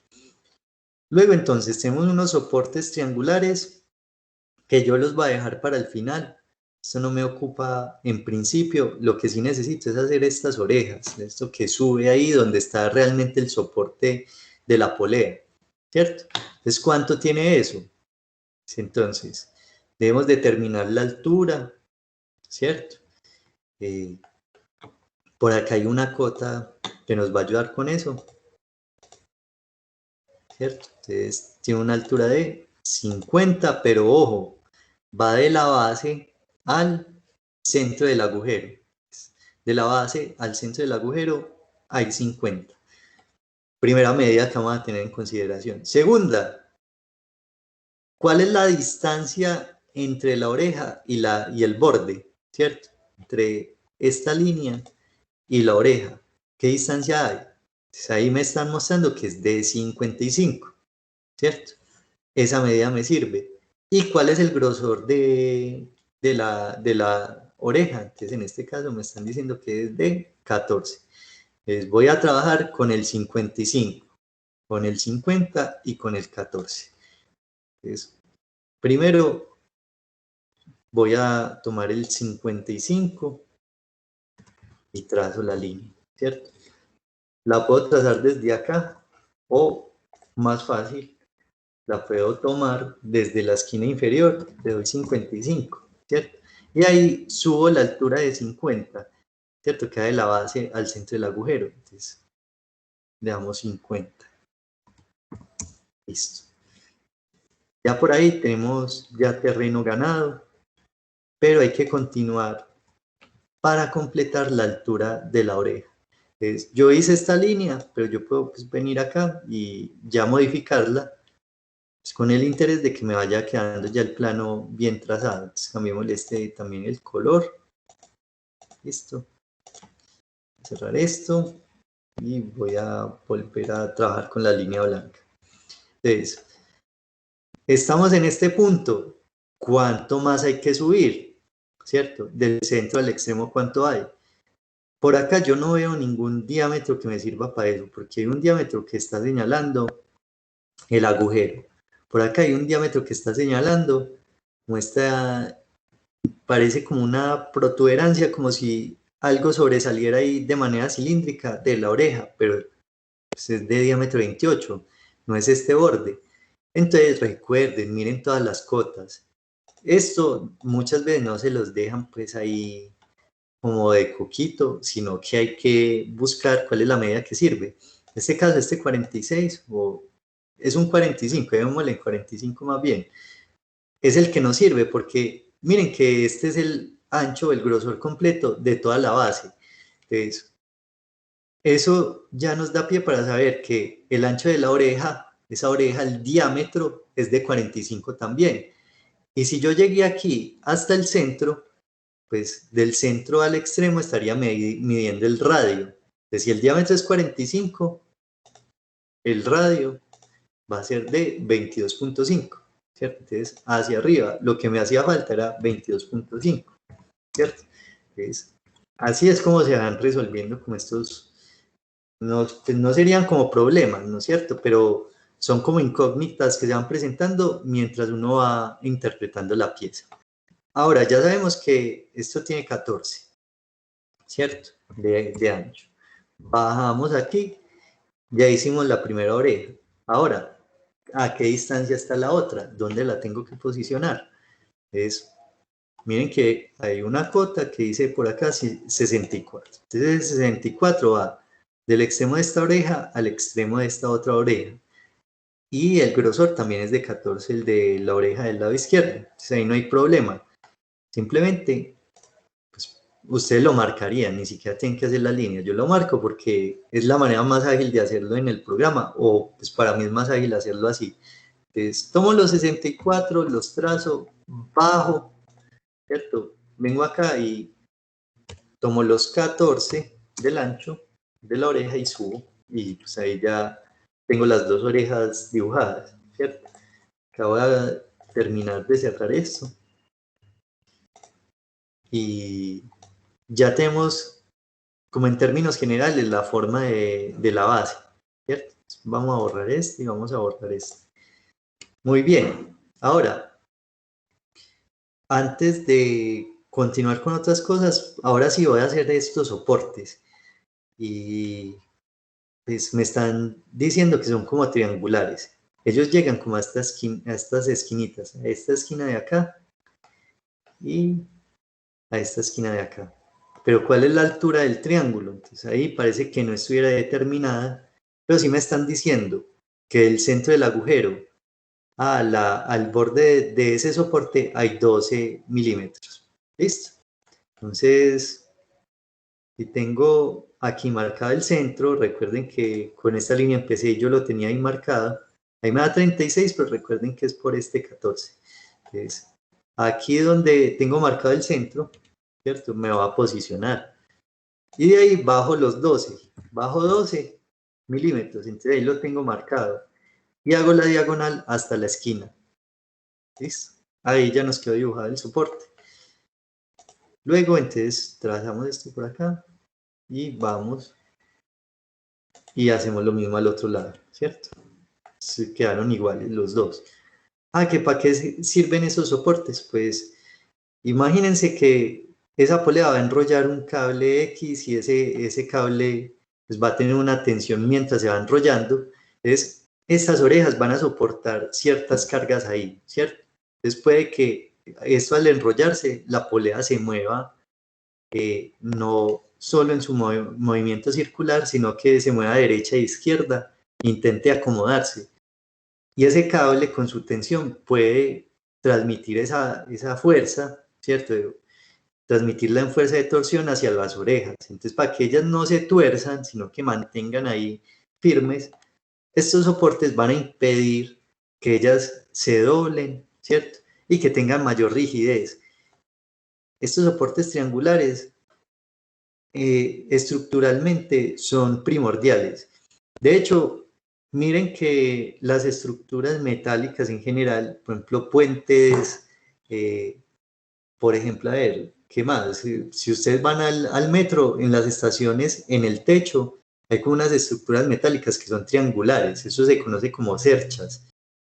Luego entonces tenemos unos soportes triangulares que yo los voy a dejar para el final. Esto no me ocupa en principio, lo que sí necesito es hacer estas orejas, esto que sube ahí donde está realmente el soporte de la polea, ¿cierto? Entonces, ¿cuánto tiene eso? Entonces, debemos determinar la altura, ¿cierto? Por acá hay una cota que nos va a ayudar con eso, ¿cierto? Entonces, tiene una altura de 50, pero ojo, va de la base al centro del agujero. De la base al centro del agujero hay 50. Primera medida que vamos a tener en consideración. Segunda, ¿cuál es la distancia entre la oreja y el borde? ¿Cierto? Entre esta línea y la oreja. ¿Qué distancia hay? Entonces ahí me están mostrando que es de 55, ¿cierto? Esa medida me sirve. ¿Y cuál es el grosor de la oreja? Entonces en este caso me están diciendo que es de 14. Voy a trabajar con el 55, con el 50 y con el 14. Entonces, primero voy a tomar el 55 y trazo la línea, ¿cierto? La puedo trazar desde acá o, más fácil, la puedo tomar desde la esquina inferior, le doy 55, ¿cierto? Y ahí subo la altura de 50, ¿cierto? Queda de la base al centro del agujero. Entonces, le damos 50. Listo. Ya por ahí tenemos ya terreno ganado, pero hay que continuar para completar la altura de la oreja. Entonces, yo hice esta línea, pero yo puedo pues, venir acá y ya modificarla pues, con el interés de que me vaya quedando ya el plano bien trazado. Entonces, cambiémosle también el color. Listo. Cerrar esto y voy a volver a trabajar con la línea blanca. Entonces, estamos en este punto. ¿Cuánto más hay que subir? ¿Cierto? Del centro al extremo, ¿cuánto hay? Por acá yo no veo ningún diámetro que me sirva para eso, porque hay un diámetro que está señalando el agujero. Por acá hay un diámetro que está señalando, muestra, parece como una protuberancia, como si algo sobresaliera ahí de manera cilíndrica de la oreja, pero pues es de diámetro 28, no es este borde. Entonces recuerden, miren todas las cotas. Esto muchas veces no se los dejan pues ahí como de coquito, sino que hay que buscar cuál es la medida que sirve. En este caso, este 46 o es un 45, démosle en 45 más bien, es el que nos sirve porque miren que este es el ancho, el grosor completo de toda la base. Entonces, eso ya nos da pie para saber que el ancho de la oreja, esa oreja, el diámetro es de 45 también. Y si yo llegué aquí hasta el centro, pues del centro al extremo estaría midiendo el radio. Entonces, si el diámetro es 45, el radio va a ser de 22.5, ¿cierto? Entonces, hacia arriba, lo que me hacía falta era 22.5, ¿cierto? Entonces, así es como se van resolviendo como estos, no, pues no serían como problemas, ¿no es cierto? Pero son como incógnitas que se van presentando mientras uno va interpretando la pieza. Ahora, ya sabemos que esto tiene 14, ¿cierto? De ancho. Bajamos aquí, ya hicimos la primera oreja. Ahora, ¿a qué distancia está la otra? ¿Dónde la tengo que posicionar? Miren que hay una cota que dice por acá 64. Entonces el 64 va del extremo de esta oreja al extremo de esta otra oreja. Y el grosor también es de 14, el de la oreja del lado izquierdo. Entonces ahí no hay problema. Simplemente pues, ustedes lo marcarían, ni siquiera tienen que hacer la línea. Yo lo marco porque es la manera más ágil de hacerlo en el programa, o pues para mí es más ágil hacerlo así. Entonces, tomo los 64, los trazo, bajo, ¿cierto? Vengo acá y tomo los 14 del ancho de la oreja y subo, y pues ahí ya tengo las dos orejas dibujadas, ¿cierto? Acabo de terminar de cerrar esto. Y ya tenemos como en términos generales la forma de la base, ¿cierto? Vamos a borrar este y vamos a borrar este. Muy bien, ahora, antes de continuar con otras cosas, ahora sí voy a hacer estos soportes y pues me están diciendo que son como triangulares. Ellos llegan como a estas esquinitas, a esta esquina de acá y a esta esquina de acá. Pero ¿cuál es la altura del triángulo? Entonces ahí parece que no estuviera determinada, pero sí me están diciendo que el centro del agujero al borde de ese soporte hay 12 milímetros. ¿Listo? Entonces, si tengo aquí marcado el centro, recuerden que con esta línea empecé y yo lo tenía ahí marcado. Ahí me da 36, pero recuerden que es por este 14. Entonces, aquí donde tengo marcado el centro, ¿cierto? Me va a posicionar. Y de ahí bajo los 12, bajo 12 milímetros, entonces ahí lo tengo marcado. Y hago la diagonal hasta la esquina. ¿Listo? Ahí ya nos quedó dibujado el soporte. Luego entonces trazamos esto por acá y vamos y hacemos lo mismo al otro lado, ¿cierto? Se quedaron iguales los dos. ¿Que para qué sirven esos soportes? Pues imagínense que esa polea va a enrollar un cable X y ese cable pues, va a tener una tensión mientras se va enrollando. Entonces, estas orejas van a soportar ciertas cargas ahí, ¿cierto? Entonces puede que esto al enrollarse, la polea se mueva no solo en su movimiento circular, sino que se mueva a derecha e izquierda, intente acomodarse. Y ese cable con su tensión puede transmitir esa fuerza, ¿cierto? Transmitirla en fuerza de torsión hacia las orejas. Entonces, para que ellas no se tuerzan, sino que mantengan ahí firmes, estos soportes van a impedir que ellas se doblen, ¿cierto? Y que tengan mayor rigidez. Estos soportes triangulares estructuralmente son primordiales. De hecho, miren que las estructuras metálicas en general, por ejemplo, puentes, por ejemplo, a ver, ¿qué más? Si ustedes van al metro, en las estaciones, en el techo, hay como unas estructuras metálicas que son triangulares, eso se conoce como cerchas.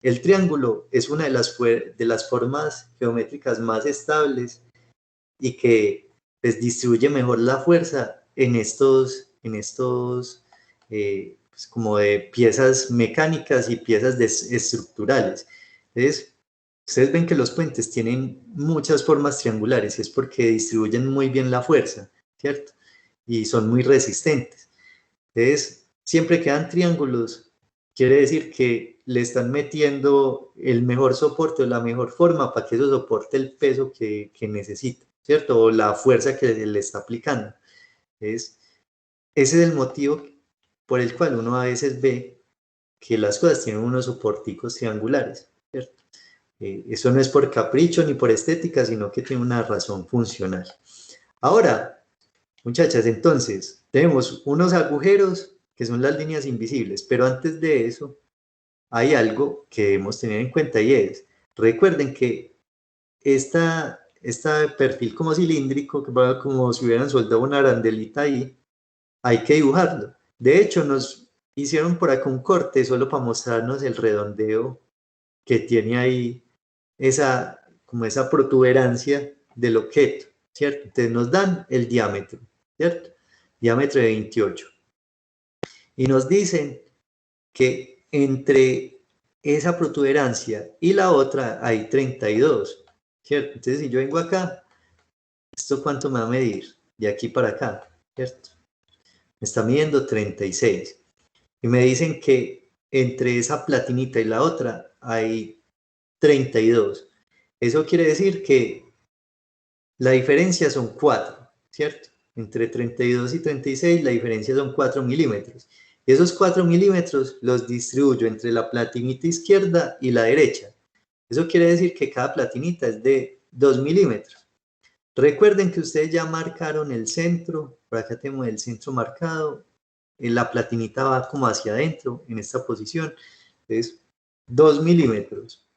El triángulo es una de las formas geométricas más estables y que pues, distribuye mejor la fuerza en estos pues, como de piezas mecánicas y piezas estructurales. Entonces, ustedes ven que los puentes tienen muchas formas triangulares y es porque distribuyen muy bien la fuerza, ¿cierto? Y son muy resistentes. Entonces, siempre quedan triángulos, quiere decir que le están metiendo el mejor soporte o la mejor forma para que eso soporte el peso que necesita, ¿cierto? O la fuerza que le está aplicando. Entonces, ese es el motivo por el cual uno a veces ve que las cosas tienen unos soporticos triangulares, ¿cierto? Eso no es por capricho ni por estética, sino que tiene una razón funcional. Ahora, muchachas, entonces, tenemos unos agujeros que son las líneas invisibles, pero antes de eso hay algo que debemos tener en cuenta y es, recuerden que este perfil como cilíndrico, que va como si hubieran soldado una arandelita ahí, hay que dibujarlo. De hecho, nos hicieron por acá un corte solo para mostrarnos el redondeo que tiene ahí como esa protuberancia del objeto, ¿cierto? Entonces nos dan el diámetro, ¿cierto? Diámetro de 28. Y nos dicen que entre esa protuberancia y la otra hay 32, ¿cierto? Entonces si yo vengo acá, ¿esto cuánto me va a medir? De aquí para acá, ¿cierto? Me está midiendo 36. Y me dicen que entre esa platinita y la otra hay 32. Eso quiere decir que la diferencia son 4, ¿cierto? Entre 32 y 36 la diferencia son 4 milímetros. Y esos 4 milímetros los distribuyo entre la platinita izquierda y la derecha. Eso quiere decir que cada platinita es de 2 milímetros. Recuerden que ustedes ya marcaron el centro, por acá tenemos el centro marcado, la platinita va como hacia adentro en esta posición, es 2 milímetros.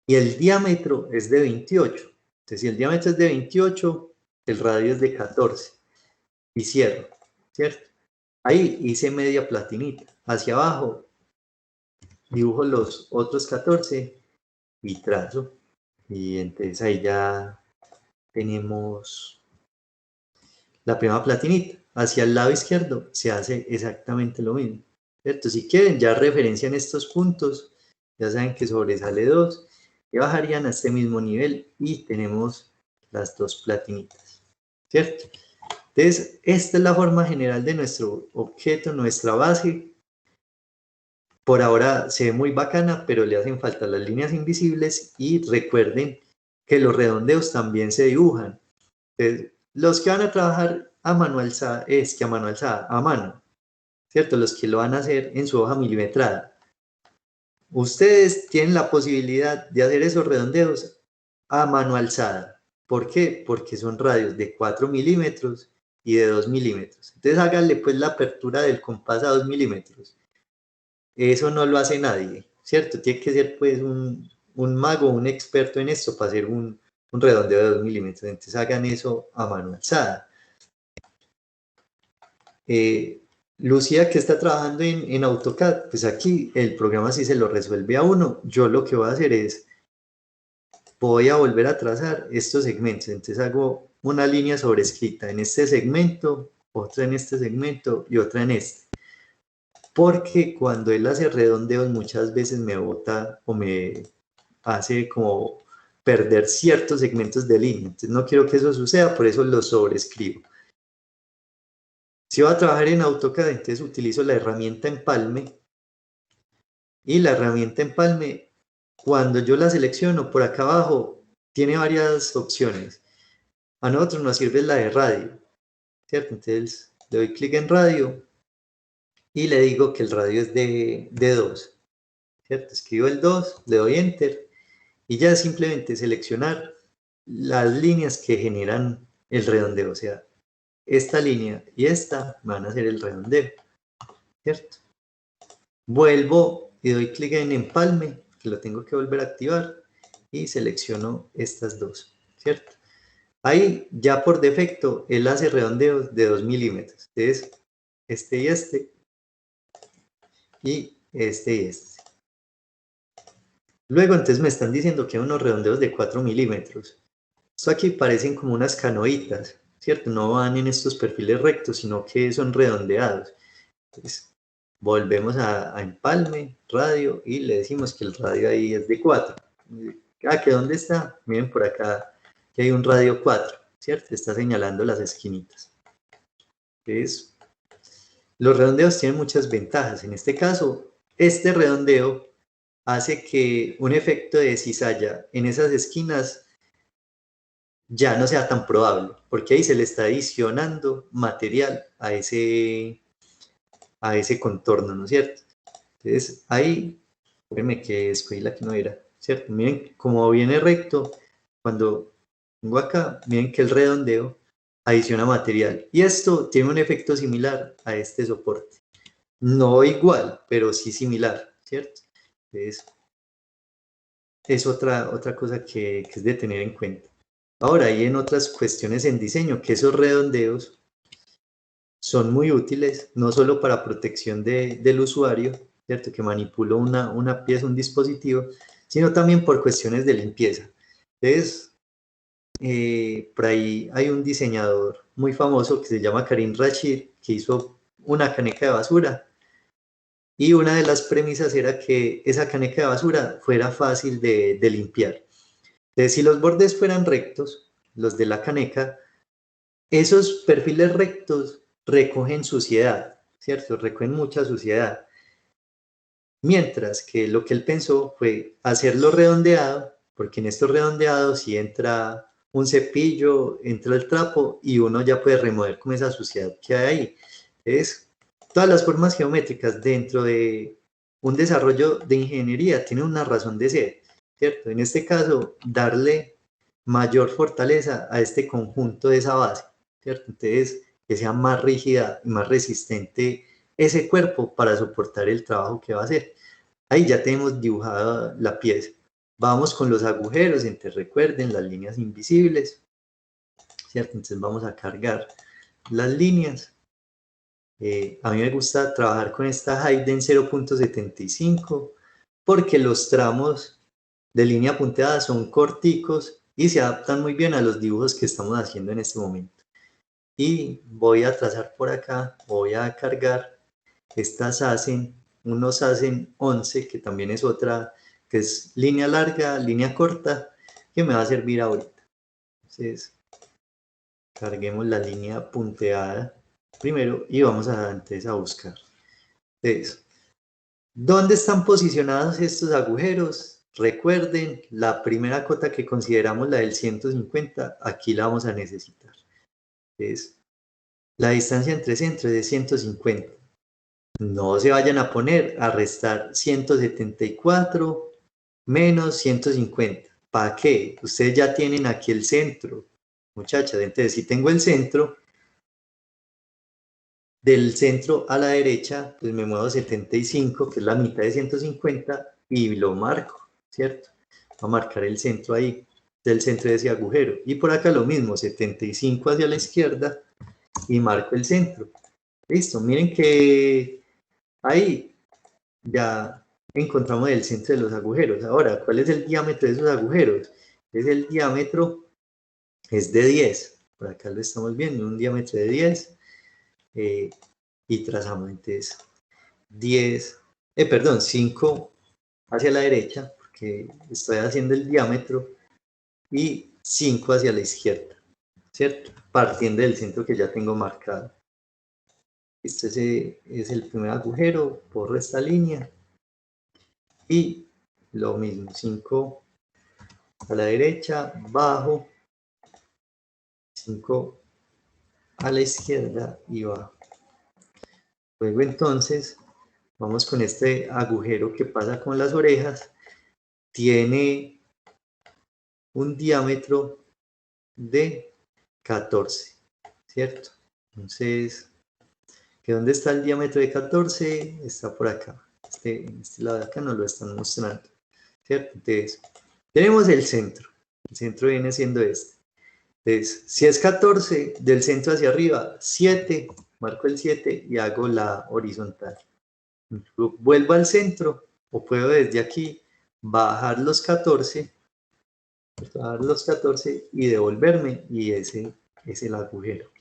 Y el diámetro es de 28. Entonces, si el diámetro es de 28, el radio es de 14. Y cierro, ¿cierto? Ahí hice media platinita. Hacia abajo dibujo los otros 14 y trazo. Y entonces ahí ya tenemos la primera platinita. Hacia el lado izquierdo se hace exactamente lo mismo, ¿cierto? Si quieren, ya referencian estos puntos. Ya saben que sobresale 2. Y bajarían a este mismo nivel y tenemos las dos platinitas, ¿cierto? Entonces, esta es la forma general de nuestro objeto, nuestra base. Por ahora se ve muy bacana, pero le hacen falta las líneas invisibles y recuerden que los redondeos también se dibujan. Entonces, los que van a trabajar a mano alzada, a mano, ¿cierto? Los que lo van a hacer en su hoja milimetrada. Ustedes tienen la posibilidad de hacer esos redondeos a mano alzada. ¿Por qué? Porque son radios de 4 milímetros y de 2 milímetros. Entonces háganle pues la apertura del compás a 2 milímetros. Eso no lo hace nadie, ¿cierto? Tiene que ser pues un mago, un experto en esto para hacer un redondeo de 2 milímetros. Entonces hagan eso a mano alzada. Lucía, que está trabajando en AutoCAD, pues aquí el programa sí se lo resuelve a uno. Yo lo que voy a hacer es, voy a volver a trazar estos segmentos. Entonces hago una línea sobrescrita en este segmento, otra en este segmento y otra en este. Porque cuando él hace redondeos muchas veces me bota o me hace como perder ciertos segmentos de línea. Entonces no quiero que eso suceda, por eso lo sobrescribo. Si voy a trabajar en AutoCAD, entonces utilizo la herramienta empalme. Y la herramienta empalme, cuando yo la selecciono por acá abajo, tiene varias opciones. A nosotros nos sirve la de radio, ¿cierto? Entonces le doy clic en radio y le digo que el radio es de 2, ¿cierto? Escribo el 2, le doy enter y ya simplemente seleccionar las líneas que generan el redondeo. O sea, esta línea y esta van a hacer el redondeo, ¿cierto? Vuelvo y doy clic en empalme, que lo tengo que volver a activar, y selecciono estas dos, ¿cierto? Ahí ya por defecto él hace redondeos de 2 milímetros. Entonces, este y este, y este y este. Luego entonces me están diciendo que hay unos redondeos de 4 milímetros. Esto aquí parecen como unas canoitas, ¿cierto? No van en estos perfiles rectos, sino que son redondeados. Entonces, volvemos a empalme, radio, y le decimos que el radio ahí es de 4. Ah, ¿que dónde está? Miren por acá que hay un radio 4, ¿cierto? Está señalando las esquinitas. Entonces, los redondeos tienen muchas ventajas. En este caso, este redondeo hace que un efecto de cizalla en esas esquinas ya no sea tan probable, porque ahí se le está adicionando material a ese contorno, ¿no es cierto? Entonces, ahí, espérenme que escogí la que no era, ¿cierto? Miren, como viene recto, cuando pongo acá, miren que el redondeo adiciona material. Y esto tiene un efecto similar a este soporte. No igual, pero sí similar, ¿cierto? Entonces, es otra cosa que es de tener en cuenta. Ahora, hay en otras cuestiones en diseño, que esos redondeos son muy útiles, no solo para protección del usuario, ¿cierto? Que manipuló una pieza, un dispositivo, sino también por cuestiones de limpieza. Entonces, por ahí hay un diseñador muy famoso que se llama Karim Rashid, que hizo una caneca de basura, y una de las premisas era que esa caneca de basura fuera fácil de limpiar. Entonces, si los bordes fueran rectos, los de la caneca, esos perfiles rectos recogen suciedad, ¿cierto? Recogen mucha suciedad. Mientras que lo que él pensó fue hacerlo redondeado, porque en estos redondeados si entra un cepillo, entra el trapo y uno ya puede remover como esa suciedad que hay ahí. Entonces, todas las formas geométricas dentro de un desarrollo de ingeniería tienen una razón de ser, ¿cierto? En este caso, darle mayor fortaleza a este conjunto de esa base, ¿cierto? Entonces, que sea más rígida y más resistente ese cuerpo para soportar el trabajo que va a hacer. Ahí ya tenemos dibujada la pieza. Vamos con los agujeros, entonces recuerden las líneas invisibles, ¿cierto? Entonces vamos a cargar las líneas. A mí me gusta trabajar con esta Hayden 0.75 porque los tramos de línea punteada son corticos y se adaptan muy bien a los dibujos que estamos haciendo en este momento. Y voy a trazar por acá, voy a cargar estas hacen, unos hacen 11, que también es otra, que es línea larga, línea corta, que me va a servir ahorita. Entonces, carguemos la línea punteada primero y vamos antes a buscar. Entonces, ¿dónde están posicionados estos agujeros? Recuerden, la primera cota que consideramos, la del 150, aquí la vamos a necesitar. Entonces, la distancia entre centros es de 150. No se vayan a poner a restar 174 menos 150. ¿Para qué? Ustedes ya tienen aquí el centro, muchachas. Entonces, si tengo el centro, del centro a la derecha, pues me muevo 75, que es la mitad de 150, y lo marco, ¿cierto? Voy a marcar el centro ahí, del centro de ese agujero. Y por acá lo mismo, 75 hacia la izquierda, y marco el centro. Listo, miren que ahí ya encontramos el centro de los agujeros. Ahora, ¿cuál es el diámetro de esos agujeros? Es el diámetro, es de 10. Por acá lo estamos viendo, un diámetro de 10. Y trazamos entonces 10, perdón, 5 hacia la derecha, porque estoy haciendo el diámetro, y 5 hacia la izquierda, ¿cierto? Partiendo del centro que ya tengo marcado. Este es el primer agujero, borro esta línea, y lo mismo, 5 a la derecha, bajo, 5 a la izquierda y bajo. Luego entonces, vamos con este agujero que pasa con las orejas, tiene un diámetro de 14, ¿cierto? Entonces, ¿dónde está el diámetro de 14? Está por acá. En este lado de acá nos lo están mostrando, ¿cierto? Entonces, tenemos el centro. El centro viene siendo este. Entonces, si es 14, del centro hacia arriba, 7, marco el 7 y hago la horizontal. Vuelvo al centro, o puedo desde aquí bajar los 14 y devolverme, y ese es el agujero.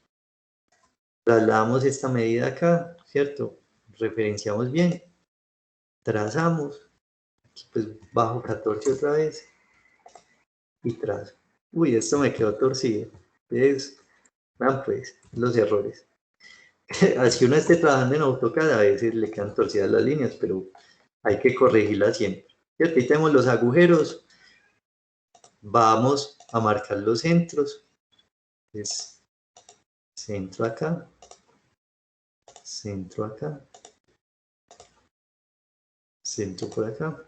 Trasladamos esta medida acá, ¿cierto? Referenciamos bien, trazamos, aquí pues bajo 14 otra vez y trazo. Uy, esto me quedó torcido. Entonces, vean pues los errores. Así uno esté trabajando en AutoCAD, a veces le quedan torcidas las líneas, pero hay que corregirlas siempre. ¿Cierto? Aquí tenemos los agujeros, vamos a marcar los centros. Es centro acá, centro acá, centro por acá,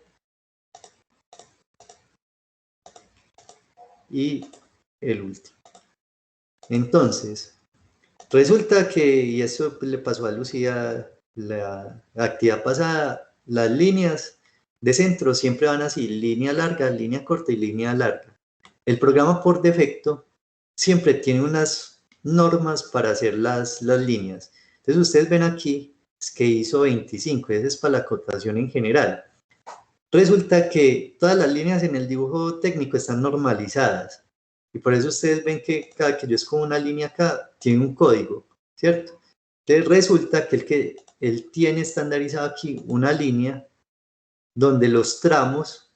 y el último. Entonces, resulta que, y eso le pasó a Lucía la actividad pasada, las líneas de centro siempre van así, línea larga, línea corta y línea larga. El programa por defecto siempre tiene unas normas para hacer las líneas. Entonces ustedes ven aquí es que hizo 25, esa es para la acotación en general. Resulta que todas las líneas en el dibujo técnico están normalizadas. Y por eso ustedes ven que cada que yo escojo una línea acá, tiene un código, ¿cierto? Entonces resulta que él tiene estandarizado aquí una línea donde los tramos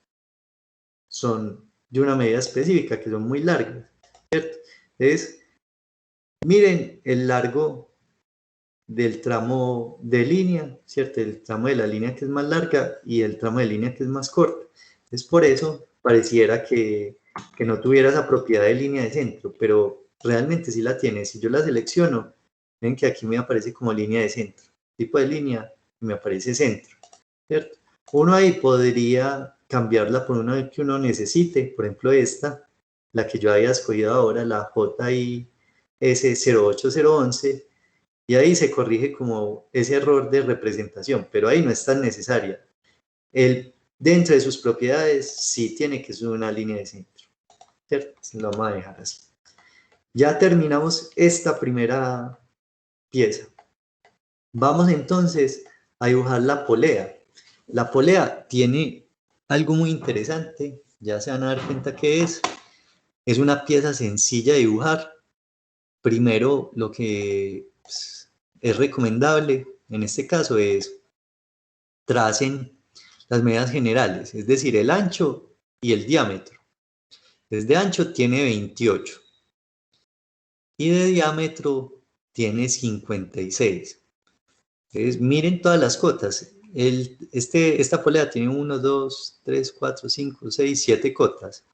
son de una medida específica, que son muy largos, ¿cierto? Entonces, miren el largo del tramo de línea, ¿cierto? El tramo de la línea que es más larga y el tramo de línea que es más corta. Es por eso pareciera que no tuviera esa propiedad de línea de centro, pero realmente sí la tiene. Si yo la selecciono, ven que aquí me aparece como línea de centro, tipo de línea, y me aparece centro, ¿cierto? Uno ahí podría cambiarla por una que uno necesite, por ejemplo esta, la que yo había escogido ahora, la JIS08011, y ahí se corrige como ese error de representación, pero ahí no es tan necesaria. Dentro de sus propiedades sí tiene que ser una línea de centro, ¿cierto? Lo vamos a dejar así. Ya terminamos esta primera pieza. Vamos entonces a dibujar la polea. La polea tiene algo muy interesante, ya se van a dar cuenta que es una pieza sencilla de dibujar. Primero, lo que es recomendable en este caso es tracen las medidas generales, es decir, el ancho y el diámetro. Desde ancho tiene 28 y de diámetro tiene 56. Entonces, miren todas las cotas. Esta polea tiene 1, 2, 3, 4, 5, 6, 7 cotas.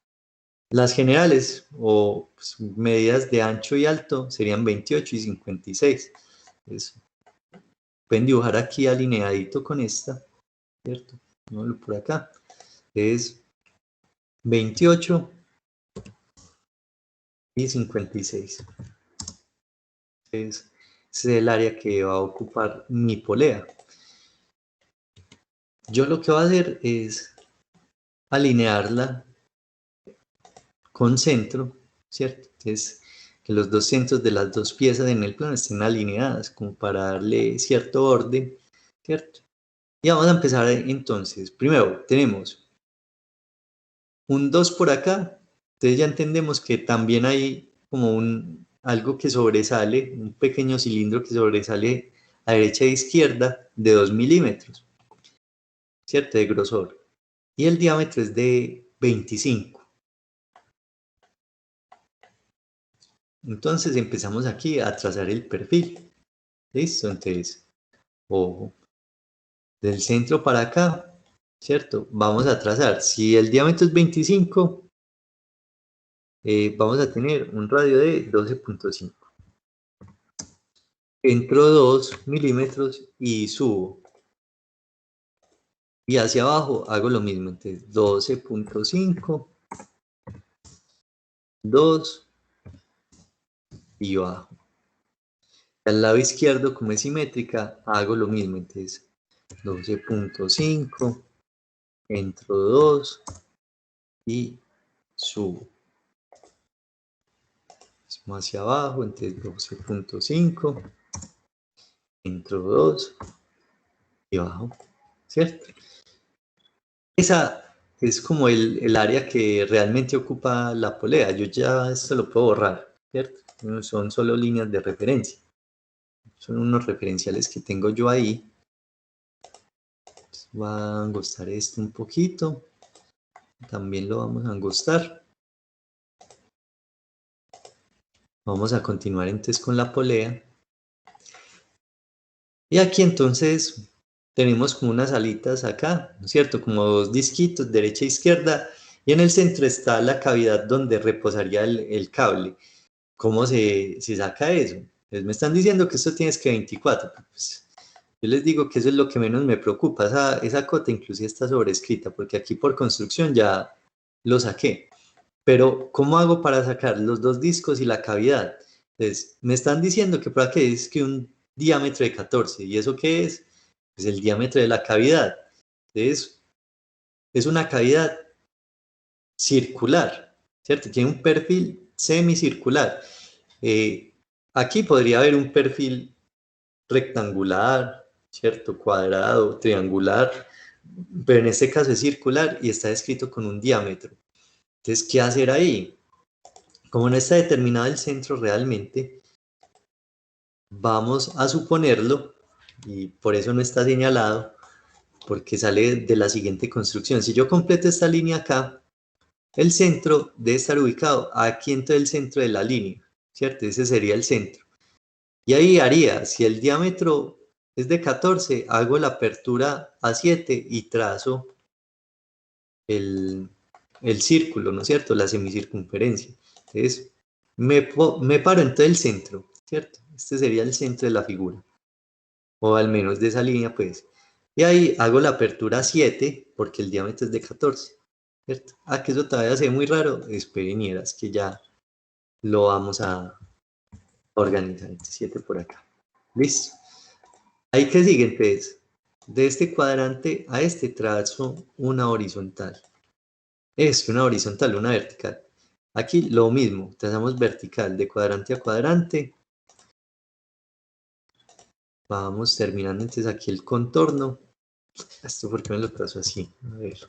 Las generales o pues, medidas de ancho y alto serían 28 y 56. Entonces, pueden dibujar aquí alineadito con esta, ¿cierto? Por acá. Es 28 y 56. Ese es el área que va a ocupar mi polea. Yo lo que voy a hacer es alinearla con centro, ¿cierto? Entonces, que los dos centros de las dos piezas en el plano estén alineadas, como para darle cierto orden, ¿cierto? Y vamos a empezar entonces. Primero, tenemos un 2 por acá, entonces ya entendemos que también hay como algo que sobresale, un pequeño cilindro que sobresale a derecha e izquierda de 2 milímetros, ¿cierto? De grosor. Y el diámetro es de 25. Entonces empezamos aquí a trazar el perfil. ¿Listo? Entonces, ojo, del centro para acá, ¿cierto? Vamos a trazar, si el diámetro es 25, vamos a tener un radio de 12.5. Entro 2 milímetros y subo. Y hacia abajo hago lo mismo, entonces 12.5, 2 y bajo. Al lado izquierdo, como es simétrica, hago lo mismo, entonces 12.5, entro 2 y subo. Hacia abajo, entonces 12.5, entro 2 y bajo, ¿cierto? Esa es como el área que realmente ocupa la polea. Yo ya esto lo puedo borrar, ¿cierto? Son solo líneas de referencia. Son unos referenciales que tengo yo ahí. Voy a angostar esto un poquito. También lo vamos a angostar. Vamos a continuar entonces con la polea. Y aquí entonces tenemos como unas alitas acá, ¿no es cierto? Como dos disquitos, derecha e izquierda. Y en el centro está la cavidad donde reposaría el cable. ¿Cómo se saca eso? Pues me están diciendo que esto tienes que 24. Pues, yo les digo que eso es lo que menos me preocupa. Esa cota inclusive está sobrescrita, porque aquí por construcción ya lo saqué. Pero, ¿cómo hago para sacar los dos discos y la cavidad? Entonces, me están diciendo que por aquí es que un diámetro de 14. ¿Y eso qué es? Pues el diámetro de la cavidad. Entonces, es una cavidad circular, ¿cierto? Tiene un perfil semicircular. Aquí podría haber un perfil rectangular, ¿cierto? Cuadrado, triangular, pero en este caso es circular y está descrito con un diámetro. Entonces, ¿qué hacer ahí? Como no está determinado el centro realmente, vamos a suponerlo, y por eso no está señalado, porque sale de la siguiente construcción. Si yo completo esta línea acá, el centro debe estar ubicado aquí en todo el centro de la línea, ¿cierto? Ese sería el centro. Y ahí haría, si el diámetro es de 14, hago la apertura a 7 y trazo el, el círculo, ¿no es cierto? La semicircunferencia. Entonces, me paro en todo el centro, ¿cierto? Este sería el centro de la figura, o al menos de esa línea, pues. Y ahí hago la apertura a 7, porque el diámetro es de 14, ¿cierto? Ah, que eso todavía se ve muy raro. Esperen, y eras que ya lo vamos a organizar. 7 por acá. ¿Listo? Ahí que sigue, entonces, de este cuadrante a este trazo una horizontal. Es una horizontal, una vertical. Aquí lo mismo, trazamos vertical de cuadrante a cuadrante. Vamos terminando entonces aquí el contorno. Esto porque me lo trazo así. A ver.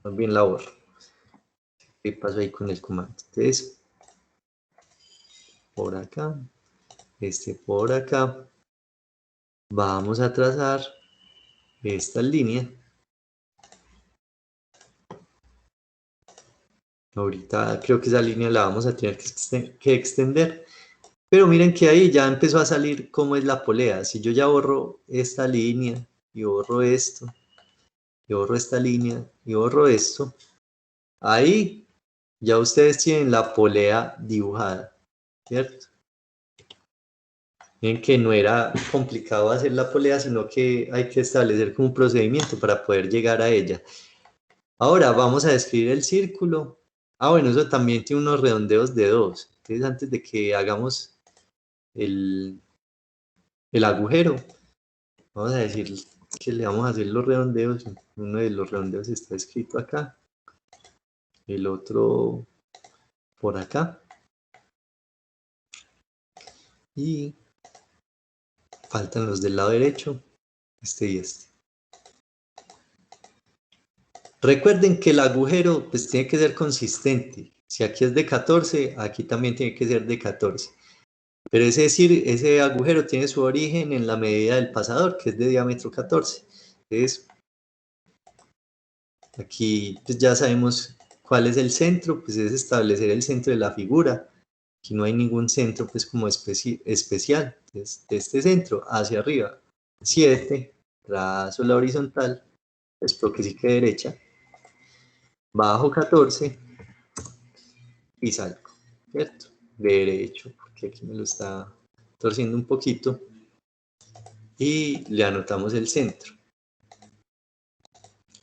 Más bien la borro. ¿Qué pasó ahí con el comando? Entonces, por acá, por acá. Vamos a trazar esta línea. Ahorita creo que esa línea la vamos a tener que extender. Pero miren que ahí ya empezó a salir cómo es la polea. Si yo ya borro esta línea y borro esto, y borro esta línea y borro esto, ahí ya ustedes tienen la polea dibujada, ¿cierto? Miren que no era complicado hacer la polea, sino que hay que establecer como un procedimiento para poder llegar a ella. Ahora vamos a describir el círculo. Ah, bueno, eso también tiene unos redondeos de 2. Entonces, antes de que hagamos el agujero, vamos a decir que le vamos a hacer los redondeos. Uno de los redondeos está escrito acá. el otro por acá. Y faltan los del lado derecho, este y este. Recuerden que el agujero pues tiene que ser consistente. Si aquí es de 14, aquí también tiene que ser de 14. Pero es decir, ese agujero tiene su origen en la medida del pasador, que es de diámetro 14. Entonces, aquí pues ya sabemos cuál es el centro, pues es establecer el centro de la figura. Aquí no hay ningún centro pues como especial. Entonces, de este centro hacia arriba, 7, trazo la horizontal, espero que sí quede derecha, bajo 14 y salgo, ¿cierto? Derecho, porque aquí me lo está torciendo un poquito. Y le anotamos el centro.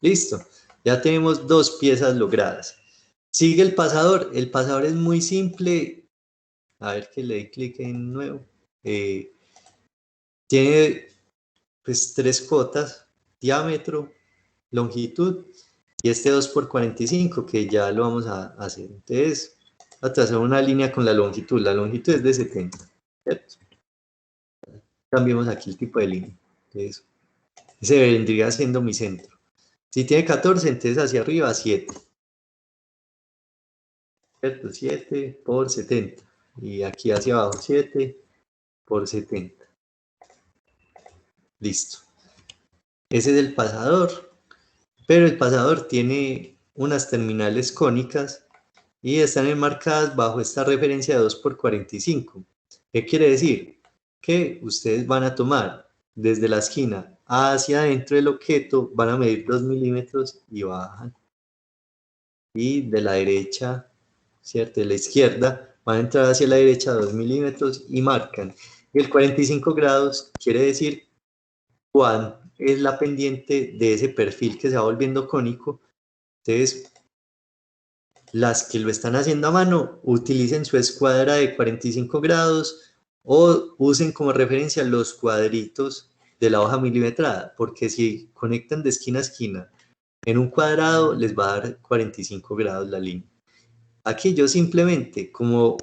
Listo, ya tenemos dos piezas logradas. Sigue el pasador es muy simple. A ver que le dé clic en nuevo. Tiene pues 3 cotas, diámetro, longitud y este 2 por 45 que ya lo vamos a hacer. Entonces, a trazar una línea con la longitud es de 70, ¿cierto? Cambiemos aquí el tipo de línea. Entonces, ese vendría siendo mi centro. Si tiene 14, entonces hacia arriba 7. ¿Cierto? 7 por 70. Y aquí hacia abajo 7 por 70. Listo. Ese es el pasador. Pero el pasador tiene unas terminales cónicas y están enmarcadas bajo esta referencia de 2 por 45. ¿Qué quiere decir? Que ustedes van a tomar desde la esquina hacia adentro del objeto, van a medir 2 milímetros y bajan. Y de la derecha, ¿cierto? De la izquierda, van a entrar hacia la derecha 2 milímetros y marcan. Y el 45 grados quiere decir cuán es la pendiente de ese perfil que se va volviendo cónico. Entonces, las que lo están haciendo a mano, utilicen su escuadra de 45 grados o usen como referencia los cuadritos de la hoja milimetrada, porque si conectan de esquina a esquina en un cuadrado, les va a dar 45 grados la línea. Aquí yo simplemente, como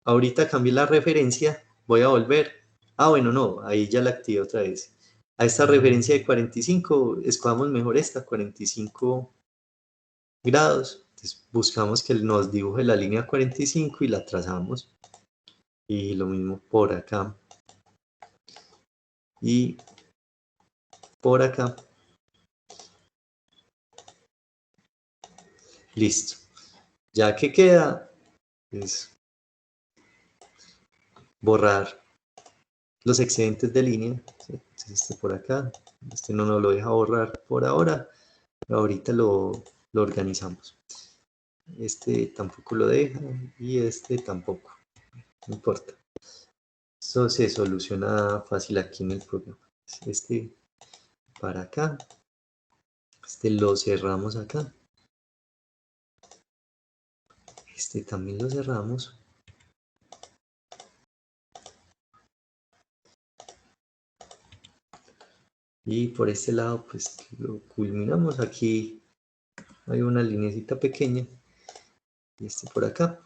ahorita cambié la referencia, voy a volver. Bueno, no, ahí ya la activé otra vez. A esta referencia de 45, escogamos mejor esta, 45 grados. Entonces buscamos que nos dibuje la línea 45 y la trazamos. Y lo mismo por acá. Y por acá. Listo. Ya que queda, es borrar los excedentes de línea. ¿Sí? Entonces este por acá. Este no nos lo deja borrar por ahora. Pero ahorita lo organizamos. Este tampoco lo deja y este tampoco. No importa. Eso se soluciona fácil aquí en el programa. Este para acá. Este lo cerramos acá. Este también lo cerramos. Y por este lado, pues lo culminamos. Aquí hay una linecita pequeña. Y este por acá.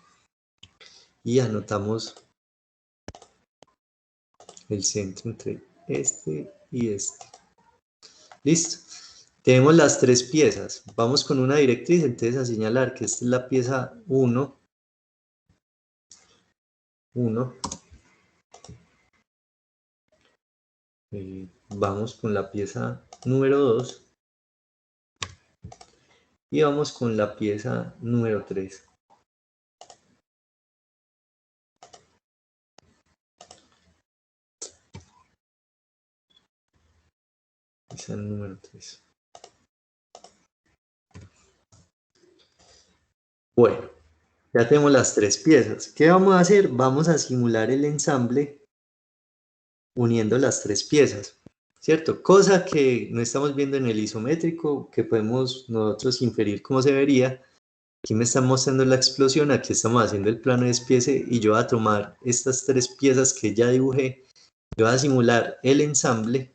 Y anotamos el centro entre este y este. Listo. Tenemos las 3 piezas. Vamos con una directriz, entonces a señalar que esta es la pieza 1. 1. Vamos con la pieza número 2. Y vamos con la pieza número 3. Pieza número 3. Bueno, ya tenemos las 3 piezas. ¿Qué vamos a hacer? Vamos a simular el ensamble uniendo las 3 piezas, ¿cierto? Cosa que no estamos viendo en el isométrico, que podemos nosotros inferir cómo se vería. Aquí me están mostrando la explosión, aquí estamos haciendo el plano de despiece y yo voy a tomar estas 3 piezas que ya dibujé, yo voy a simular el ensamble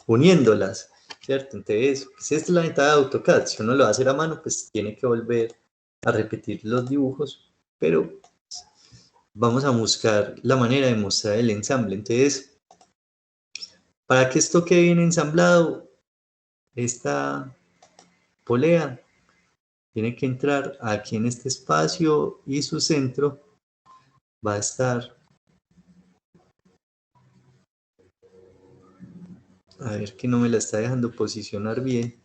uniéndolas, ¿cierto? Entonces, pues esta es la ventaja de AutoCAD. Si uno lo va a hacer a mano, pues tiene que volver a repetir los dibujos, pero vamos a buscar la manera de mostrar el ensamble. Entonces, para que esto quede bien ensamblado, esta polea tiene que entrar aquí en este espacio y su centro va a estar, a ver que no me la está dejando posicionar bien,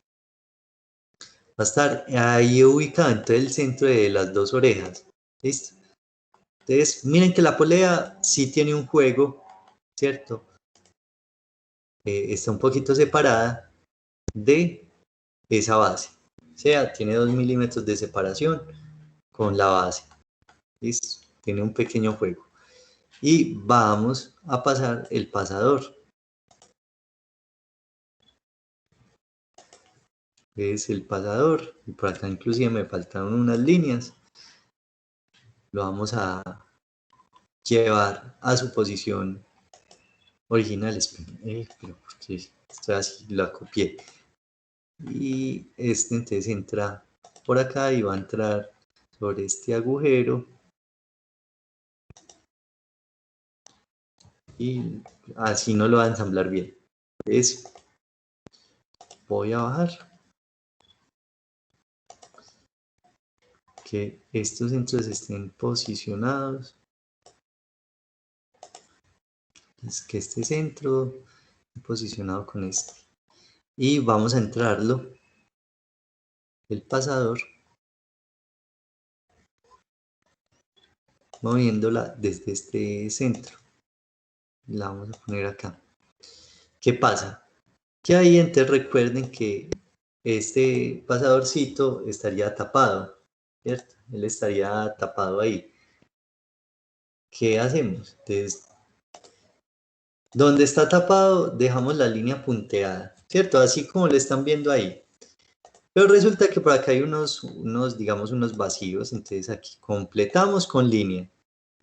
va a estar ahí ubicado entre el centro de las dos orejas. ¿Listo? Entonces, miren que la polea sí tiene un juego, ¿cierto? Está un poquito separada de esa base. O sea, tiene 2 milímetros de separación con la base. ¿Listo? Tiene un pequeño juego. Y vamos a pasar el pasador. Es el pasador. Y por acá inclusive me faltaron unas líneas. Lo vamos a llevar a su posición original. Pero porque esto así la copié. Y este entonces entra por acá y va a entrar sobre este agujero. Y así no lo va a ensamblar bien. Entonces voy a bajar. Que estos centros estén posicionados. Es que este centro posicionado con este. Y vamos a entrarlo, el pasador, moviéndola desde este centro. La vamos a poner acá. ¿Qué pasa? Que ahí entonces recuerden que este pasadorcito estaría tapado, ¿cierto? Él estaría tapado ahí. ¿Qué hacemos? Entonces, donde está tapado, dejamos la línea punteada, ¿cierto? Así como lo están viendo ahí. Pero resulta que por acá hay digamos, unos vacíos, entonces aquí completamos con línea.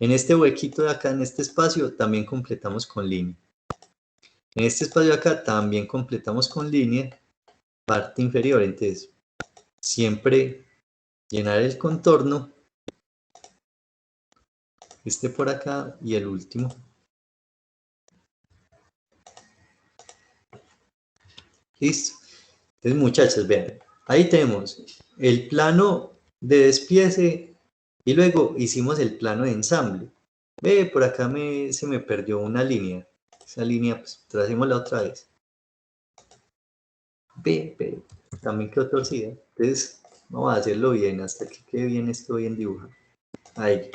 En este huequito de acá, en este espacio, también completamos con línea. En este espacio de acá también completamos con línea, parte inferior, entonces siempre llenar el contorno, este por acá y el último. Listo. Entonces, muchachos, vean, ahí tenemos el plano de despiece y luego hicimos el plano de ensamble. Ve, por acá se me perdió una línea. Esa línea, pues, tracémosla otra vez. Ve, también quedó torcida. Entonces, vamos a hacerlo bien hasta que quede bien esto bien dibujado. Ahí,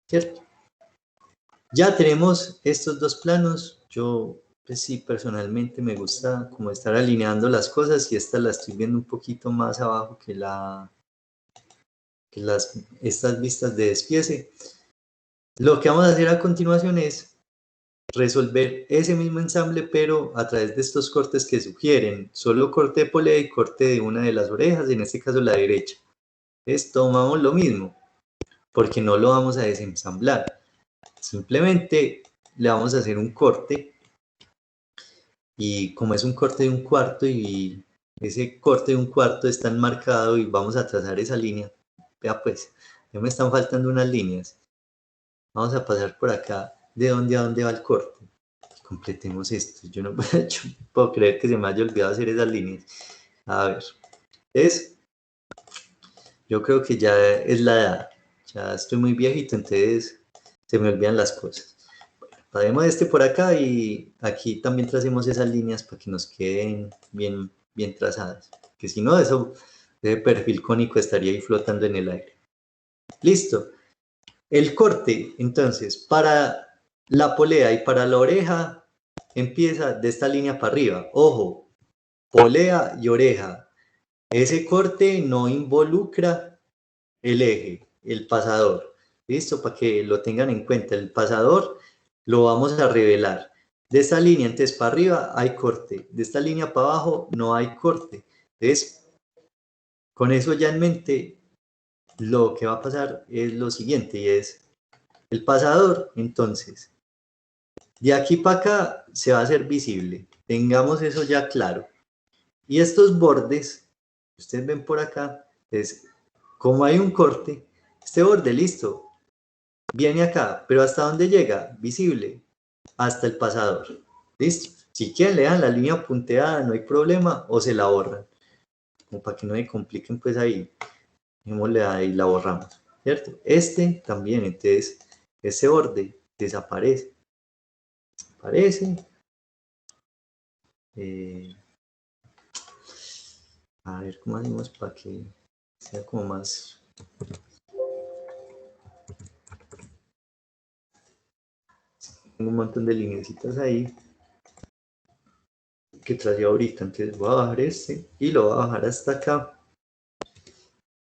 ¿cierto? Ya tenemos estos dos planos. Yo, pues sí, personalmente me gusta como estar alineando las cosas y esta la estoy viendo un poquito más abajo que estas vistas de despiece. Lo que vamos a hacer a continuación es resolver ese mismo ensamble, pero a través de estos cortes que sugieren, solo corte de polea y corte de una de las orejas, en este caso la derecha. Entonces tomamos lo mismo, porque no lo vamos a desensamblar. Simplemente le vamos a hacer un corte, y como es un corte de un cuarto, y ese corte de un cuarto está enmarcado y vamos a trazar esa línea. Vea pues, ya me están faltando unas líneas. Vamos a pasar por acá, de dónde a dónde va el corte. Completemos esto. Yo no puedo creer que se me haya olvidado hacer esas líneas. A ver, yo creo que ya es la edad. Ya estoy muy viejito, entonces se me olvidan las cosas. Bueno, pasemos este por acá y aquí también tracemos esas líneas para que nos queden bien, bien trazadas. Que si no, eso de perfil cónico estaría ahí flotando en el aire. Listo. El corte, entonces, para la polea y para la oreja, empieza de esta línea para arriba. Ojo, polea y oreja. Ese corte no involucra el eje, el pasador. ¿Listo? Para que lo tengan en cuenta. El pasador lo vamos a revelar. De esta línea, entonces, para arriba hay corte. De esta línea para abajo no hay corte. Entonces, con eso ya en mente, lo que va a pasar es lo siguiente, y es el pasador, entonces, de aquí para acá se va a hacer visible. Tengamos eso ya claro. Y estos bordes, ustedes ven por acá, es Como hay un corte, este borde, listo, viene acá, pero ¿hasta dónde llega? Visible, hasta el pasador. ¿Listo? Si quieren le dan la línea punteada, no hay problema, o se la borran. Como para que no me compliquen, pues ahí, démosle ahí, la borramos, ¿cierto? Este también, entonces, ese borde desaparece. Desaparece. A ver, ¿cómo hacemos para que sea como más... Tengo un montón de lineecitas ahí que traje ahorita, entonces voy a bajar este y lo voy a bajar hasta acá.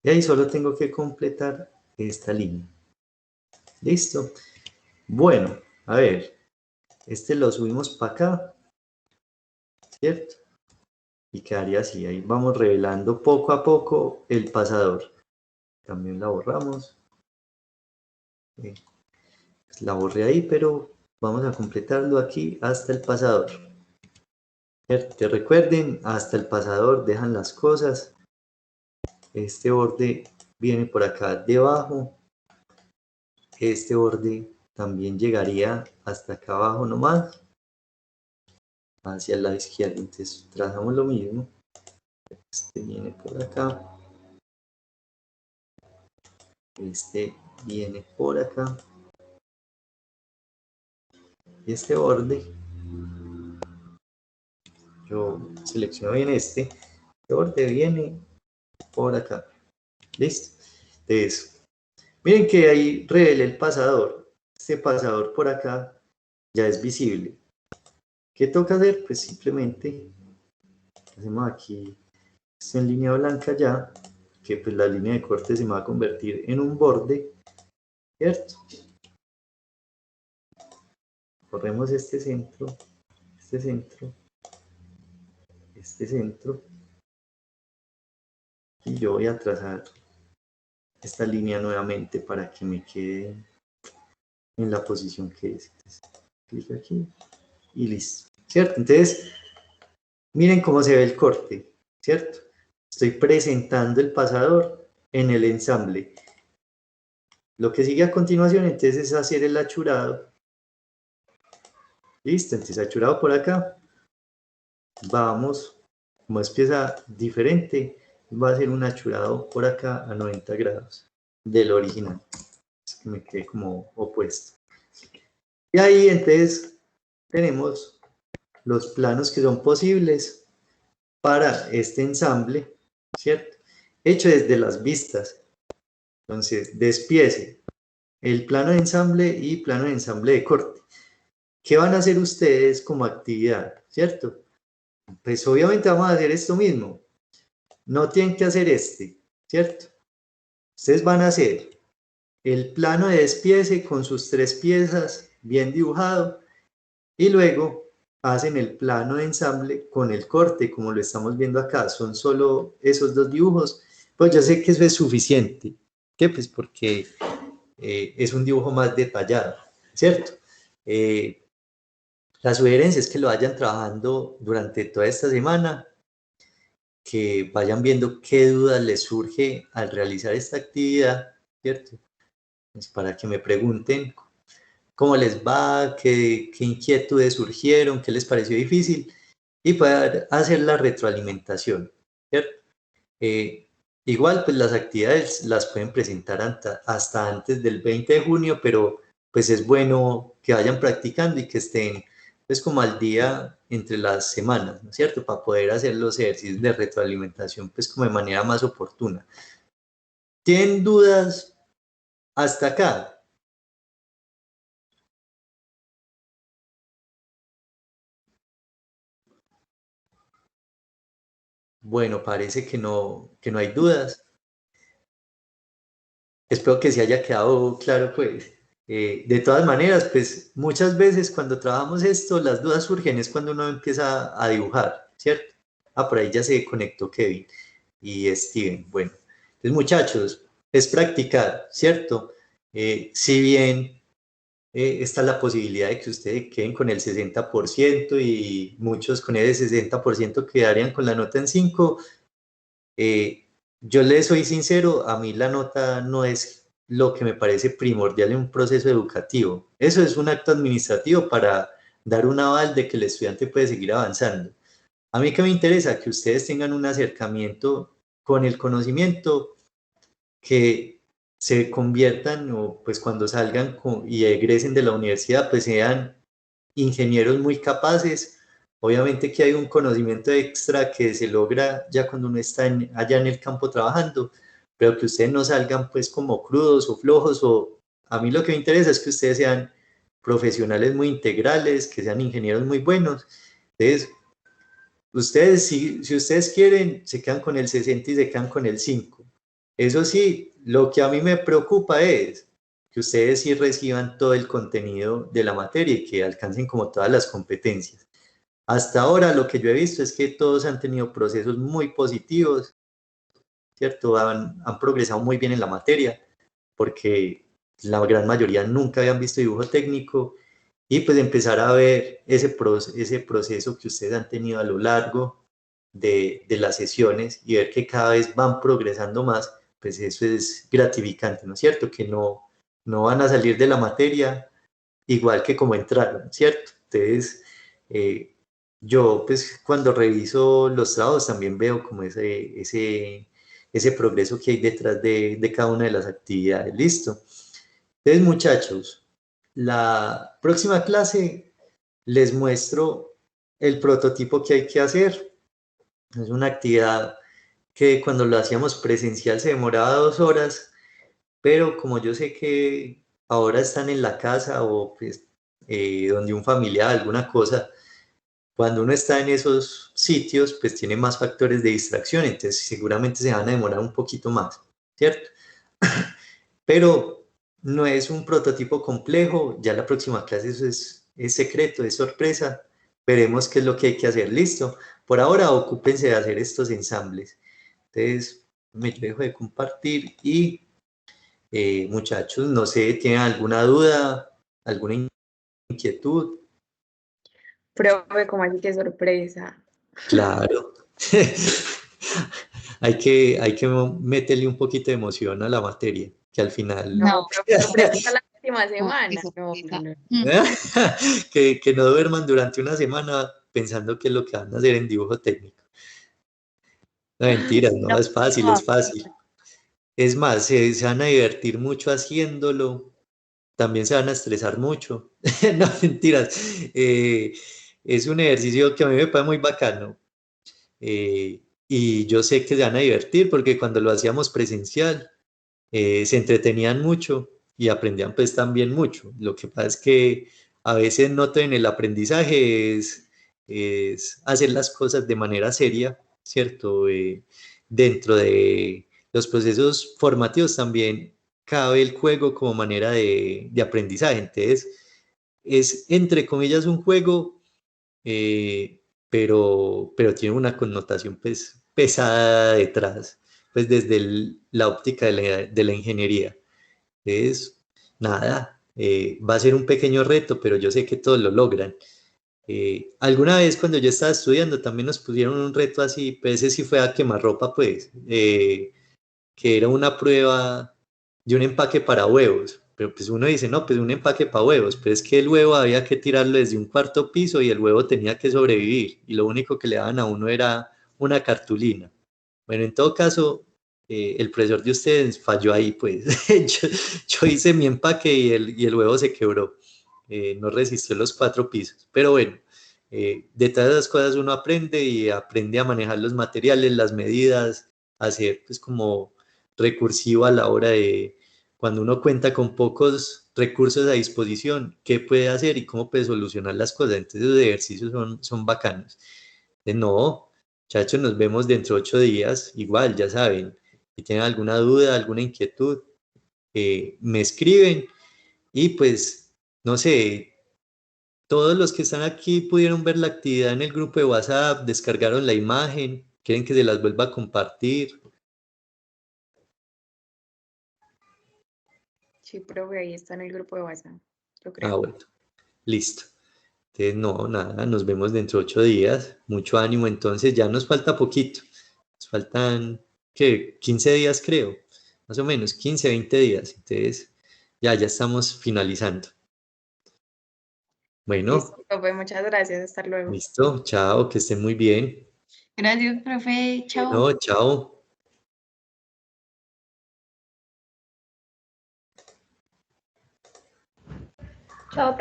Y ahí solo tengo que completar esta línea. ¿Listo? Bueno, a ver, este lo subimos para acá, ¿cierto? Y quedaría así, ahí vamos revelando poco a poco el pasador. También la borramos. La borré ahí, pero vamos a completarlo aquí hasta el pasador. Que recuerden, hasta el pasador dejan las cosas. Este borde viene por acá debajo. Este borde también llegaría hasta acá abajo nomás, hacia el lado izquierdo. Entonces trazamos lo mismo. Este viene por acá. Este viene por acá. Y este borde, yo selecciono bien este borde viene por acá. ¿Listo? Entonces, miren que ahí revela el pasador. Este pasador por acá ya es visible. ¿Qué toca hacer? Pues simplemente hacemos aquí esto en línea blanca ya, que pues la línea de corte se me va a convertir en un borde, ¿cierto? Corremos este centro, este centro, este centro, y yo voy a trazar esta línea nuevamente para que me quede en la posición que es. Entonces, clic aquí y listo, ¿cierto? Entonces, miren cómo se ve el corte, ¿cierto? Estoy presentando el pasador en el ensamble. Lo que sigue a continuación, entonces, es hacer el achurado. Listo, entonces achurado por acá. Vamos, como es pieza diferente, va a ser un achurado por acá a 90 grados del original. Es que me quede como opuesto. Y ahí entonces tenemos los planos que son posibles para este ensamble, ¿cierto? Hecho desde las vistas. Entonces, despiece el plano de ensamble y plano de ensamble de corte. ¿Qué van a hacer ustedes como actividad, cierto? Pues obviamente vamos a hacer esto mismo. No tienen que hacer ¿cierto? Ustedes van a hacer el plano de despiece con sus 3 piezas bien dibujado y luego hacen el plano de ensamble con el corte, como lo estamos viendo acá. Son solo esos 2 dibujos. Pues yo sé que eso es suficiente. ¿Qué? Pues porque es un dibujo más detallado, ¿cierto? La sugerencia es que lo vayan trabajando durante toda esta semana, que vayan viendo qué dudas les surge al realizar esta actividad, ¿cierto? Pues para que me pregunten cómo les va, qué inquietudes surgieron, qué les pareció difícil y poder hacer la retroalimentación, ¿cierto? Igual, pues las actividades las pueden presentar hasta antes del 20 de junio, pero pues es bueno que vayan practicando y que estén pues como al día entre las semanas, ¿no es cierto? Para poder hacer los ejercicios de retroalimentación pues como de manera más oportuna. ¿Tienen dudas hasta acá? Bueno, parece que no hay dudas. Espero que se haya quedado claro, pues. De todas maneras, pues muchas veces cuando trabajamos esto, las dudas surgen es cuando uno empieza a dibujar, ¿cierto? Ah, por ahí ya se conectó Kevin y Steven. Bueno, entonces muchachos, es practicar, ¿cierto? Si bien está la posibilidad de que ustedes queden con el 60% y muchos con ese 60% quedarían con la nota en 5, yo le soy sincero, a mí la nota no es lo que me parece primordial en un proceso educativo. Eso es un acto administrativo para dar un aval de que el estudiante puede seguir avanzando. A mí que me interesa que ustedes tengan un acercamiento con el conocimiento, que se conviertan o pues cuando salgan y egresen de la universidad pues sean ingenieros muy capaces. Obviamente que hay un conocimiento extra que se logra ya cuando uno está allá en el campo trabajando, pero que ustedes no salgan pues como crudos o flojos. O a mí lo que me interesa es que ustedes sean profesionales muy integrales, que sean ingenieros muy buenos. Entonces, ustedes, si ustedes quieren, se quedan con el 60 y se quedan con el 5. Eso sí, lo que a mí me preocupa es que ustedes sí reciban todo el contenido de la materia y que alcancen como todas las competencias. Hasta ahora lo que yo he visto es que todos han tenido procesos muy positivos, ¿cierto? Han progresado muy bien en la materia, porque la gran mayoría nunca habían visto dibujo técnico, y pues empezar a ver ese proceso que ustedes han tenido a lo largo de las sesiones y ver que cada vez van progresando más, pues eso es gratificante, ¿no es cierto? Que no van a salir de la materia igual que como entraron, ¿cierto? Entonces, eh, yo pues cuando reviso los trabajos también veo como ese progreso que hay detrás de cada una de las actividades. Listo. Entonces, muchachos, la próxima clase les muestro el prototipo que hay que hacer. Es una actividad que cuando lo hacíamos presencial se demoraba 2 horas, pero como yo sé que ahora están en la casa o pues, donde un familiar, alguna cosa, cuando uno está en esos sitios, pues tiene más factores de distracción, entonces seguramente se van a demorar un poquito más, ¿cierto? Pero no es un prototipo complejo, ya la próxima clase eso es secreto, es sorpresa, veremos qué es lo que hay que hacer, listo. Por ahora ocúpense de hacer estos ensambles. Entonces, me dejo de compartir y muchachos, no sé, ¿tienen alguna duda, alguna inquietud? Profe, como así que sorpresa. Claro. Hay que meterle un poquito de emoción a la materia, que al final, No, No, profe, sorpresa no, hasta la última no, qué semana. No, no, sorpresa. no. que no duerman durante una semana pensando que es lo que van a hacer en dibujo técnico. No, mentiras, no, No, es fácil, no, es fácil. Es más, se van a divertir mucho haciéndolo, también se van a estresar mucho. No, mentiras. Es un ejercicio que a mí me parece muy bacano. Y yo sé que se van a divertir porque cuando lo hacíamos presencial, se entretenían mucho y aprendían pues también mucho. Lo que pasa es que a veces noto en el aprendizaje es hacer las cosas de manera seria, ¿cierto? Dentro de los procesos formativos también cabe el juego como manera de aprendizaje. Entonces, es entre comillas un juego, pero tiene una connotación pues pesada detrás, pues desde la óptica de la ingeniería. Entonces, nada, va a ser un pequeño reto, pero yo sé que todos lo logran. Alguna vez cuando yo estaba estudiando también nos pusieron un reto así, pues ese sí fue a quemarropa, pues, que era una prueba de un empaque para huevos. Pero pues uno dice, no, pues un empaque para huevos, pero es que el huevo había que tirarlo desde un cuarto piso y el huevo tenía que sobrevivir y lo único que le daban a uno era una cartulina. Bueno, en todo caso, el profesor de ustedes falló ahí, pues. Yo hice mi empaque y el huevo se quebró. No resistió los 4 pisos. Pero bueno, de todas las cosas uno aprende y aprende a manejar los materiales, las medidas, a ser pues como recursivo a la hora de cuando uno cuenta con pocos recursos a disposición, qué puede hacer y cómo puede solucionar las cosas. Entonces, los ejercicios son bacanos. No, muchachos, nos vemos dentro de 8 días. Igual, ya saben, si tienen alguna duda, alguna inquietud, me escriben y pues, no sé, todos los que están aquí pudieron ver la actividad en el grupo de WhatsApp, descargaron la imagen, quieren que se las vuelva a compartir. sí, profe, ahí está en el grupo de WhatsApp, yo Ah, creo. bueno, listo. Entonces, no, nada, nos vemos dentro de 8 días. Mucho ánimo, entonces ya nos falta poquito. Nos faltan, ¿qué? 15 días creo, más o menos, 15, 20 días. Entonces, ya estamos finalizando. Bueno, Listo, profe, muchas gracias. Hasta luego. listo, chao, que estén muy bien. Gracias, profe. Chao. Bueno, chao. Chao,